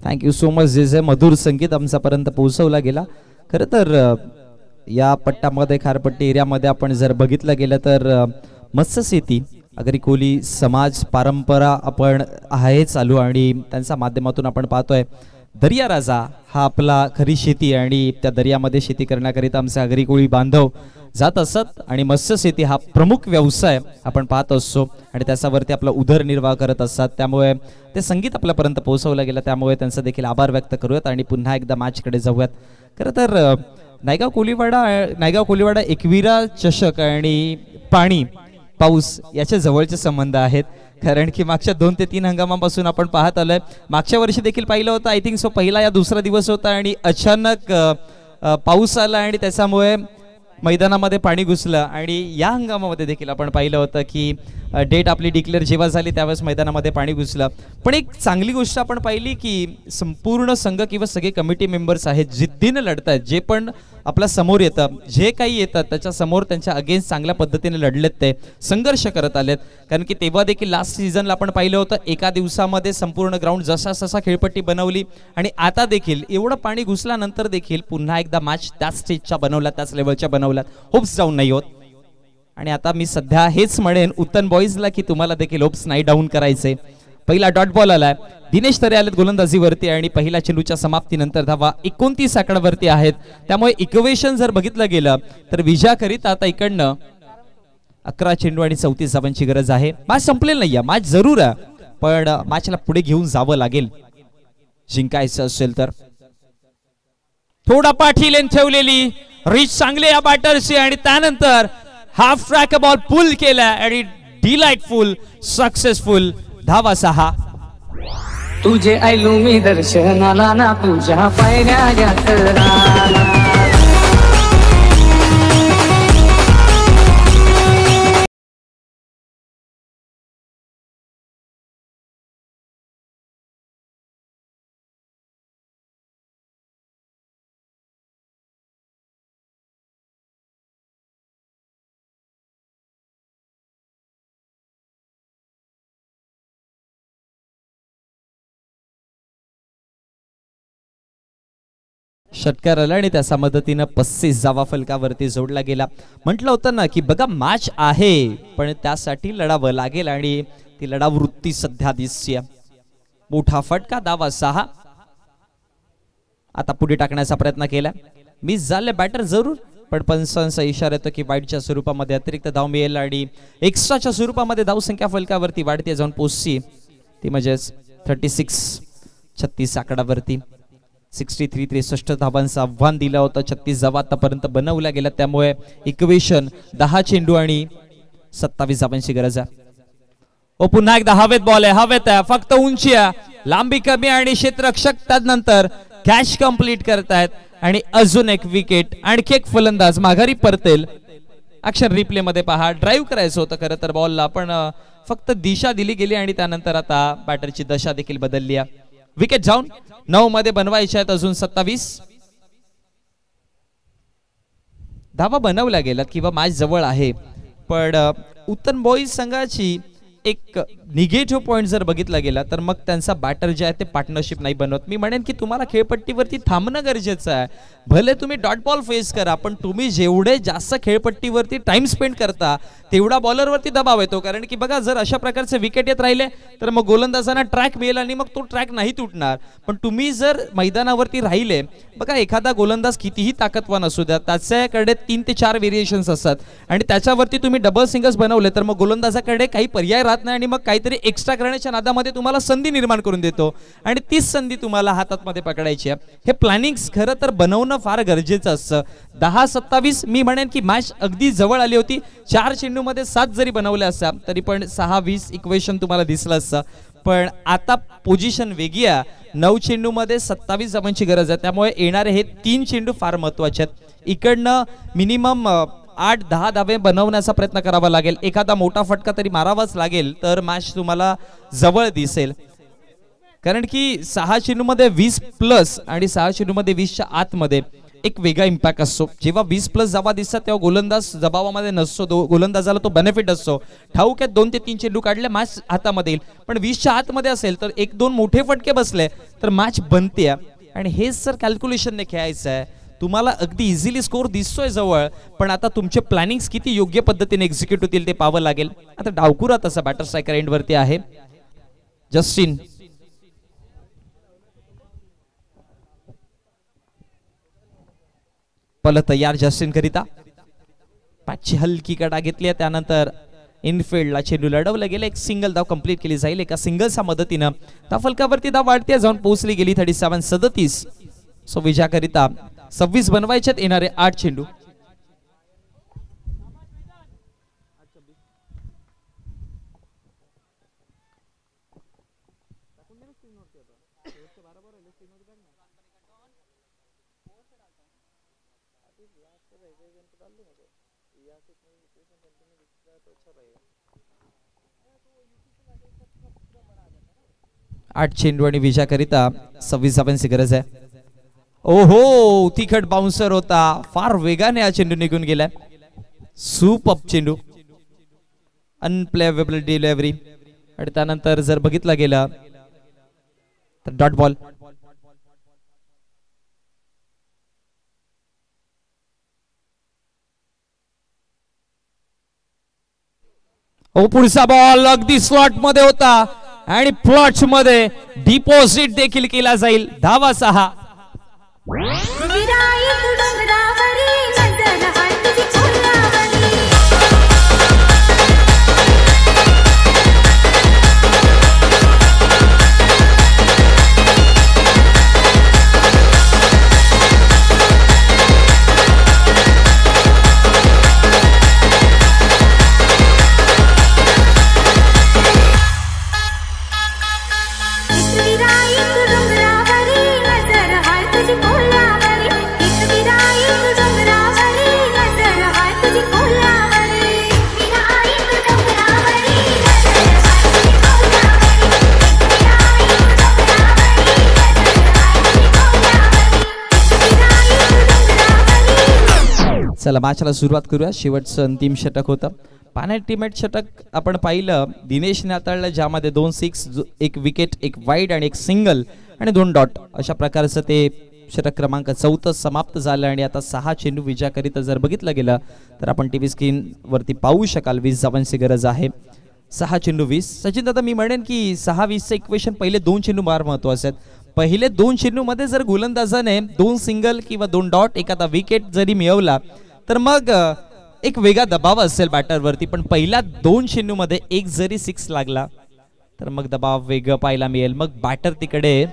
Thank you so much. जे मधुर संगीत आमच्यापर्यंत पोहोचवला गेला. खरं तर या पट्ट्यामध्ये खारपट्टी एरियामध्ये आपण जर बघितलं गेलं तर मत्स्य शेती आगरी कोळी समाज परंपरा आपण आहे चालू आणि त्यांच्या माध्यमातून आपण पाहतोय दर्या राजा हा आपला खरी शेती आणि त्या दर्यामध्ये शेती करण्याकरिता आमचे आगरी कोळी बांधव जात असत आणि मत्स्य शेती हा प्रमुख व्यवसाय आपण पाहत असतो आणि त्याच्यावरती आपला उदरनिर्वाह करत असतात. त्यामुळे ते संगीत आपल्यापर्यंत पोहोचवलं गेलं त्यामुळे त्यांचा देखील आभार व्यक्त करूयात आणि पुन्हा एकदा मॅचकडे जाऊयात. खरं तर नायगाव कोळीवाडा एकविरा चषक आणि पाणी पाऊस याच्या जवळचे संबंध आहेत. कारण की मागच्या 2 ते 3 हंगामापासून आपण पाहत आलोय. मागच्या वर्षी देखील पाहिलं होतं आय थिंक सो पहिला या दुसरा दिवस होता आणि अचानक पाऊस आला आणि त्याच्यामुळे मैदानामध्ये पाणी घुसलं आणि या हंगामामध्ये देखील आपण पाहिलं होतं की डेट आपली डिक्लेअर जेव्हा झाली त्यावेळेस मैदानामध्ये पाणी घुसलं. पण एक चांगली गोष्ट आपण पाहिली की संपूर्ण संघ किंवा सगळे कमिटी मेंबर्स आहेत जिद्दीने लढतात. जे पण आपल्या समोर येतं जे काही येतात त्याच्या समोर त्यांच्या अगेन्स्ट चांगल्या पद्धतीने लढलेत ते संघर्ष करत आलेत. कारण की तेव्हा देखील लास्ट सीझनला आपण पाहिलं होतं एका दिवसामध्ये संपूर्ण ग्राउंड जसा खेळपट्टी बनवली आणि आता देखील एवढं पाणी घुसल्यानंतर देखील पुन्हा एकदा मॅच त्याच स्टेजच्या बनवल्या त्याच लेवलच्या बनवल्यात. होप्स डाऊन नाही होत. आणि आता मी सध्या हेच म्हणेन उत्तन बॉईजला की तुम्हाला देखील होप्स नाही डाऊन करायचे. पहिला डॉट बॉल आलाय. दिनेश तरे आलेत गोलंदाजीवरती आणि पहिल्या चेंडूच्या समाप्तीनंतर धावा 29 आकड्यावरती आहेत. त्यामुळे इक्वेशन जर बघितलं गेलं तर विजयाकरिता आता इकडनं 11 चेंडू आणि 34 धावांची गरज आहे. मॅच संपलेलं नाहीये. मॅच जरूर आहे पण मॅचला पुढे घेऊन जावं लागेल जिंकायचं असेल तर. थोडा पाठीलेन ठेवलेली रिच चांगले या बॅटरची आणि त्यानंतर हाफ ट्रॅक बॉल पुल केला आणि डिलाइटफुल सक्सेसफुल धावा 6. तुझे आयलो मी दर्शनाला ना तुझ्या पायऱ्या यात्रा षटकार आला आणि त्याच्या मदतीने 35 धावा फलकावरती जोडला गेला. म्हटलं होतं ना की बघा मॅच आहे पण त्यासाठी लढावं लागेल आणि ती लढावृत्ती सध्या दिसते. मोठा फटका धावा 6. आता पुढे टाकण्याचा प्रयत्न केला. मिस झाले बॅटर जरूर पण पंचांचा इशारा येतो की वाईटच्या स्वरूपामध्ये अतिरिक्त धाव मिळेल आणि एक्स्ट्राच्या स्वरूपामध्ये धावसंख्या फलकावरती वाढते जाऊन पोहोचली. ती म्हणजे 36 आकड्यावरती 63 धावांचं आव्हान दिलं होतं. 36 धावा आतापर्यंत बनवल्या गेल्या त्यामुळे इक्वेशन 10 चेंडू आणि 27 धावांची गरज आहे. ओ पुन्हा एकदा हवेत बॉल आहे. हवेत आहे फक्त उंची आहे लांबी कमी आणि क्षेत्ररक्षक त्यानंतर कॅच कंप्लीट करतायत आणि अजून एक विकेट. आणखी एक फलंदाज माघारी परतेल. अक्षर रिप्ले मध्ये पहा. ड्राईव्ह करायचं होतं खरं तर बॉलला पण फक्त दिशा दिली गेली आणि त्यानंतर आता बॅटरची दशा देखील बदलली आहे. विकेट जाऊन 9 मध्ये बनवायचे आहेत अजून 27 धावा बनवल्या गेल्यात किंवा मॅच जवळ आहे पण उत्तन बॉईज संघाची एक निगेटिव्ह पॉईंट जर बघितला गेला तर मग त्यांचा बॅटर जे आहे ते पार्टनरशिप नाही बनवत. मी म्हणेन की तुम्हाला खेळपट्टीवरती थांबणं गरजेचं आहे. भले तुम्ही डॉट बॉल फेस करा, पण तुम्ही जेवढे जास्त खेळपट्टीवरती टाइम स्पेंड करता तेवढा बॉलरवरती दबाव येतो. कारण की बघा, जर अशा प्रकारचे विकेट येत राहिले तर मग गोलंदाजांना ट्रॅक मिळेल आणि मग तो ट्रॅक नाही तुटणार. पण तुम्ही जर मैदानावरती राहिले, बघा एखादा गोलंदाज कितीही ताकदवान असू द्या, त्याच्याकडे 3 ते 4 व्हेरिएशन्स असतात आणि त्याच्यावरती तुम्ही डबल सिंगल्स बनवले तर मग गोलंदाजाकडे काही पर्याय राहत नाही आणि मग काहीतरी एक्स्ट्रा करण्याच्या नादामध्ये तुम्हाला संधी निर्माण करून देतो आणि तीच संधी तुम्हाला हातामध्ये पकडायची आहे. हे प्लॅनिंग खरं तर बनवणं फार गरजेचं असतं. 10-27 मी म्हणेन की मॅच अगदी जवळ आली होती. 4 चेंडूमध्ये 7 जरी बनवले असता तरी पण 6-20 इक्वेशन तुम्हाला दिसलं असतं. पण आता पोझिशन वेगळी आहे. 9 चेंडूमध्ये 27 धावांची गरज आहे, त्यामुळे येणारे हे 3 चेंडू फार महत्वाचे आहेत. इकडनं मिनिमम 8-10 धावे बनवण्याचा प्रयत्न करावा लागेल. एखादा मोठा फटका तरी मारावाच लागेल तर मॅच तुम्हाला जवळ दिसेल. कारण की 6 चेंडूमध्ये 20+ आणि 6 चेंडूमध्ये 20च्या आतमध्ये एक वेगळा इम्पॅक्ट असतो. जेव्हा 20+ धावा दिसतात तेव्हा गोलंदाज दबावामध्ये नसतो, गोलंदाजाला तो बेनिफिट असतो. ठाऊक आहे 2 ते 3 चेंडू काढले मॅच हातामध्ये येईल, पण 20च्या आतमध्ये असेल तर 1-2 मोठे फटके बसले तर मॅच बनते. आणि हेच जर कॅल्क्युलेशनने खेळायचं आहे. तुम्हाला अगदी इझिली स्कोर दिसतोय जवळ, पण आता तुमचे प्लॅनिंग्स किती योग्य पद्धतीने एक्झिक्यूट होतील ते पाहावं लागेल. आता डावकुरा तसा बॅटर स्ट्रायकर एंडवरती आहे. जस्टिन पल तयार जस्टिन करिता. पॅचची हलकी कडा घेतली आहे, त्यानंतर इनफिल्डला चेंडू लढवलं गेलं. एक सिंगल धाव कंप्लीट केली जाईल. एका सिंगलच्या मदतीनं त्या फलकावरती धाव वाढते, जाऊन पोहोचली गेली 37-37. सो विजयाकरिता 26 बनवायच्यात येणारे 8 चेंडू. आठ चेंडू आणि विजयाकरिता 26 धावांची गरज आहे. ओहो, तिखट बाउन्सर होता, फार वेगाने हा चेंडू निघून गेलाय. सुपर चेंडू, अनप्लेवेबल डिलिव्हरी. आणि त्यानंतर जर बघितलं गेलं तर डॉट बॉल. ओ, पुढचा बॉल अगदी स्लॉट मध्ये होता आणि प्लॉट मध्ये डिपॉझिट देखील केला जाईल. धावा 6. चला मॅचला सुरुवात करूया. शेवटचं अंतिम षटक होतं. पॅनल्टीमेट षटक आपण पाहिलं दिनेशने हाताळलं, ज्यामध्ये 2 6, 1 विकेट, 1 वाईड आणि 1 सिंगल आणि 2 डॉट अशा प्रकारचं ते षटक क्रमांक 14 समाप्त झालं. आणि आता 6 चेंडू विजयाकरिता जर बघितलं गेलं तर आपण टीव्ही स्क्रीन वरती पाहू शकाल 20 धावांची गरज आहे. 6 चेंडू 20. सचिन दादा, मी म्हणेन की 6-20चं इक्वेशन पहिले 2 चेंडू फार महत्वाचे आहेत. पहिले 2 चेंडू मध्ये जर गोलंदाजाने 2 सिंगल किंवा 2 डॉट, एखादा विकेट जरी मिळवला तर मग एक वेगळा दबाव असेल बॅटरवरती. पण पहिल्या 2 चेंडू मध्ये एक जरी 6 लागला तर मग दबाव वेगळं पाहायला मिळेल. मग बॅटर तिकडे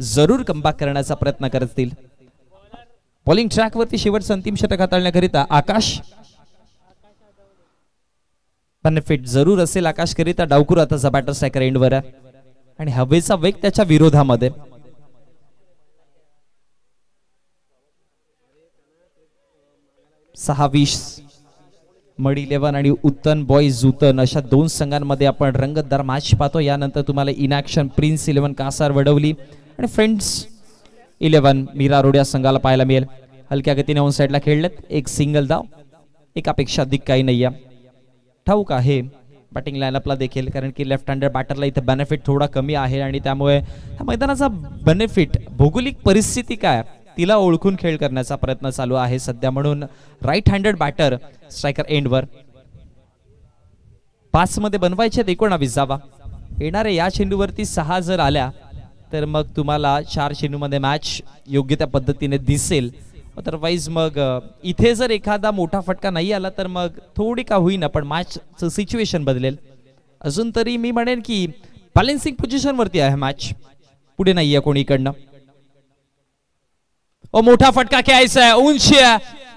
जरूर कमबॅक करण्याचा प्रयत्न करतील. बॉलिंग ट्रॅक वरती शेवटचं अंतिम षटक हाताळण्याकरिता आकाश. बेनिफिट जरूर असेल आकाश करिता. डावकुरा आताचा बॅटर स्ट्रायकर एंडवर आहे आणि हवेचा वेग त्याच्या विरोधामध्ये. सहा 20 मडी 11 आणि उत्तन बॉईज उतन अशा 2 संघांमध्ये आपण रंगतदार मॅच पाहतो. यानंतर तुम्हाला in action prince 11 Kasar Wadavali आणि फ्रेंड्स 11 मीरा रोड या संघाला पाहायला मिळेल. हलक्या गतीने ऑन साइडला खेळलेत. 1 सिंगल धाव, एकापेक्षा अधिक काही नाही. ठाऊक आहे बॅटिंग लाईनअपला देखील, कारण की लेफ्ट हँडेड बॅटरला इथे बेनिफिट थोडा कमी आहे आणि त्यामुळे ह्या मैदानाचा बेनिफिट भौगोलिक परिस्थिती काय तिला ओळखून खेळ करण्याचा प्रयत्न चालू आहे सध्या, म्हणून राईट हँडेड बॅटर स्ट्रायकर एंडवर 5 मध्ये बनवायचे 19 धावा. येणाऱ्या या चेंडूवरती 6 जर आल्या तर मग तुम्हाला 4 चेंडूमध्ये मॅच योग्य त्या पद्धतीने दिसेल. अदरवाईज मग इथे जर एखादा मोठा फटका नाही आला तर मग थोडी का होईना पण मॅचचं सिच्युएशन बदलेल. अजून तरी मी म्हणेन की बॅलन्सिंग पोझिशन वरती आहे मॅच, पुढे नाहीये कोणी इकडनं. मोठा फटका खेळायचा आहे, उंची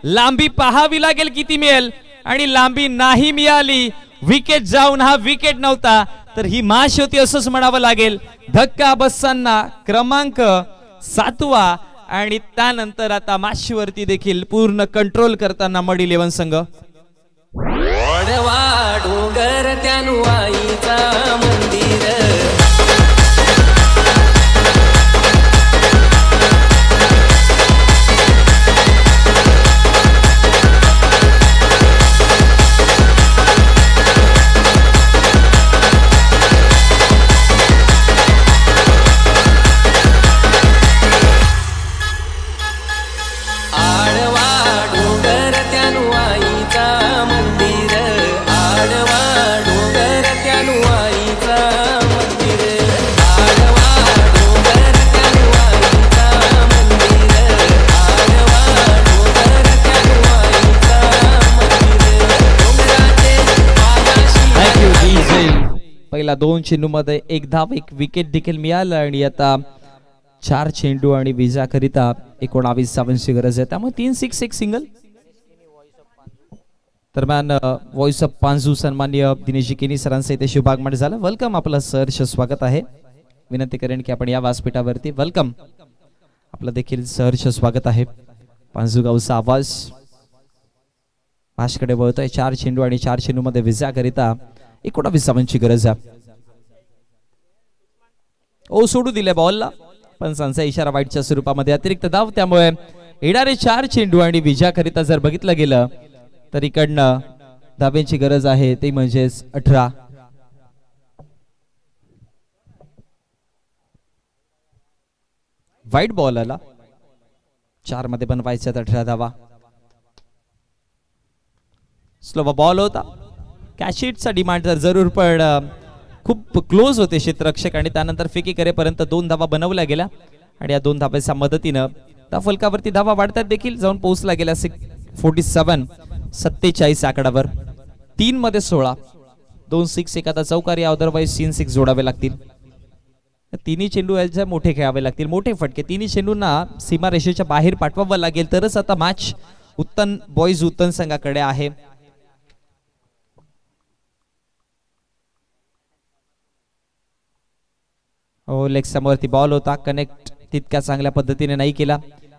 लांबी पाहावी लागेल किती मिळेल, आणि लांबी नाही मिळाली. विकेट जाऊन हा विकेट नव्हता तर ही माश होती असंच म्हणावं लागेल. धक्का बसताना क्रमांक 7वा आणि त्यानंतर आता माशीवरती देखील पूर्ण कंट्रोल करताना मड 11 संघ. डोंगर त्यानु आईचा मंदिर पहिला 2 चेंडूमध्ये 1 धाव 1 विकेट देखील मिळालं आणि आता 4 चेंडू आणि विजयाकरिता 19 धावांची गरज आहे, त्यामुळे 3 6 1 सिंगल. दरम्यान व्हॉइस ऑफ पांजू सन्माननीय दिनेश केनी सरांचं इथे शुभागमन झालं. वेलकम, आपलं सहर्ष स्वागत आहे. विनंती करेन की आपण या व्यासपीठावरती वेलकम, आपलं देखील सहर्ष स्वागत आहे. पांजू गावचा आवाज भाषकडे वळतोय. 4 चेंडू आणि 4 चेंडूमध्ये विजयाकरिता 19 धावांची गरज आहे. सोडू दिले बॉलला, पंचांचा इशारा वाईटच्या स्वरूपामध्ये अतिरिक्त धाव, त्यामुळे येणारे 4 चेंडू आणि विजयाकरिता जर बघितलं गेलं तर इकडनं धाब्यांची गरज आहे ते म्हणजेच 18. वाईट बॉल आला, 4 मध्ये बनवायच्यात 18 धावा. स्लो बॉल होता, कॅशिटचा डिमांड तर जरूर, पण खूप क्लोज होते क्षेत्ररक्षक आणि त्यानंतर फेकी करेपर्यंत 2 धावा बनवल्या गेल्या आणि या 2 धावांच्या मदतीनं त्या फलकावरती धावा वाढतात देखील जाऊन पोहोचला गेला 47 आकडावर. 3 मध्ये 16, 2 6 एखादा चौकारी, अदरवाईज 3 6 जोडावे लागतील. तिन्ही चेंडू याचे मोठे खेळावे लागतील, मोठे फटके. तिन्ही चेंडूंना सीमारेषेच्या बाहेर पाठवावं लागेल तरच आता मॅच उत्तन बॉईज उत्तन संघाकडे आहे. लेग समोरती बॉल होता, कनेक्ट तितक्या चांगल्या पद्धतीने नाही केला.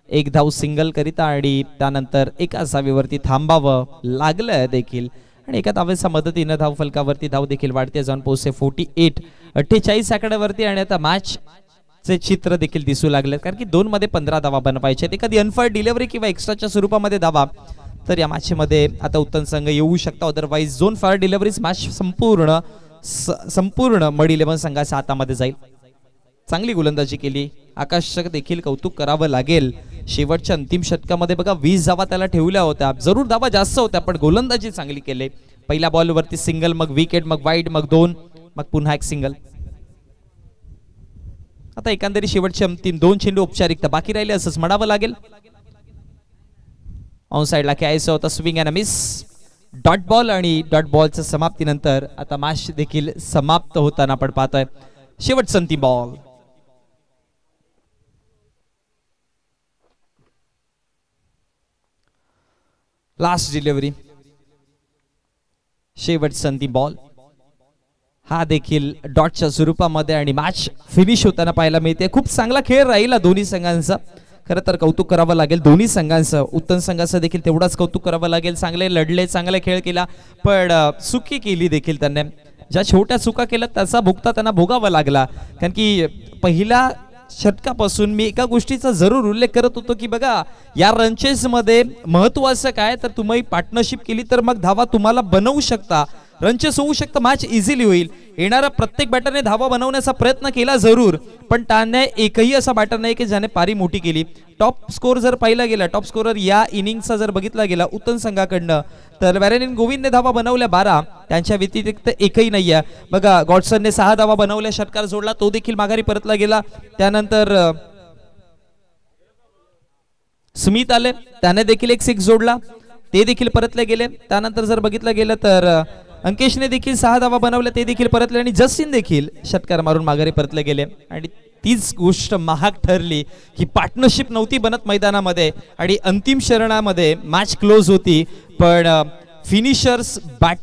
1 धाव सिंगल करिता आणि त्यानंतर एका धावेवरती थांबावं लागलं देखील आणि एका धावेच्या मदतीने धाव फलकावरती धाव देखील वाढते जाऊन पोहोचते 48 आकड्यावरती. आणि आता मॅच चे चित्र देखील दिसू लागले, कारण की 2 मध्ये 15 धावा बनवायचे. एखादी अनफायर डिलिव्हरी किंवा एक्स्ट्राच्या स्वरूपामध्ये धावा तर या मॅच मध्ये आता उत्तम संघ येऊ शकतो. अदरवाईज 2 फायर डिलिव्हरीज मॅच संपूर्ण मड 11 संघाच्या हातामध्ये जाईल. चांगली गोलंदाजी केली, आकाशक देखील कौतुक करावं लागेल. शेवटच्या अंतिम षटकामध्ये बघा 20 धावा त्याला ठेवल्या होत्या, जरूर धावा जास्त होत्या पण गोलंदाजी चांगली केली. पहिल्या बॉलवरती सिंगल, मग विकेट, मग वाईड, मग 2, मग पुन्हा 1 सिंगल. आता एकंदरीत शेवटचे अंतिम 2 चेंडू औपचारिकता बाकी राहिले असंच म्हणावं लागेल. ऑन साइडला खेळायचं होतं, swing and miss, dot ball आणि डॉट बॉलच्या समाप्तीनंतर आता मॅच देखील समाप्त होताना आपण पाहतोय. शेवटचा अंतिम बॉल, लास्ट डिलिव्हरी, शेवटचा अंतिम बॉल. हा देखील डॉटच्या स्वरूपामध्ये आणि मॅच फिनिश होताना पाहायला मिळते. खूप चांगला खेळ राहिला दोन्ही संघांचा, खरं तर कौतुक करावं लागेल दोन्ही संघांचं. उत्तम संघाचं देखील तेवढाच कौतुक करावं लागेल. चांगले लढले, चांगला खेळ केला, पण चुकी केली देखील त्यांनी. ज्या छोट्या चुका केल्या त्याचा भुगता त्यांना भोगावा लागला. कारण की पहिल्या षटकापासून मी एका गोष्टीचा जरूर उल्लेख करत होतो की बघा या रनचेस मध्ये महत्वाचं काय तर तुम्ही पार्टनरशिप केली तर मग धावा तुम्हाला बनवू शकता. रनचेस होऊ शकतं, मॅच इझिली होईल. येणाऱ्या प्रत्येक बॅटरने धावा बनवण्याचा प्रयत्न केला जरूर, पण त्याने एकही असा बॅटर नाही की ज्याने पारी मोठी केली. टॉप स्कोर जर पाहिला गेला, टॉप स्कोरर या इनिंगचा जर बघितला गेला उत्तम संघाकडनं, तर वॅरेनिन गोविंदने धावा बनवल्या 12, त्यांच्या व्यतिरिक्त एकही नाही आहे. बघा गॉडसनने 6 धावा बनवल्या, षटकार जोडला, तो देखील माघारी परतला गेला. त्यानंतर स्मिथ आले, त्याने देखील एक 6 जोडला, ते देखील परतले गेले. त्यानंतर जर बघितलं गेलं तर अंकेशने देखील 6 धावा बनवल्या, ते देखील परतले, आणि जस्टिन देखील षटकार मारून माघारी परतले गेले. आणि तीच गोष्ट महाग ठरली की पार्टनरशिप नव्हती बनत मैदानामध्ये आणि अंतिम क्षणामध्ये मॅच क्लोज होती, पण फिनिशर्स बॅटर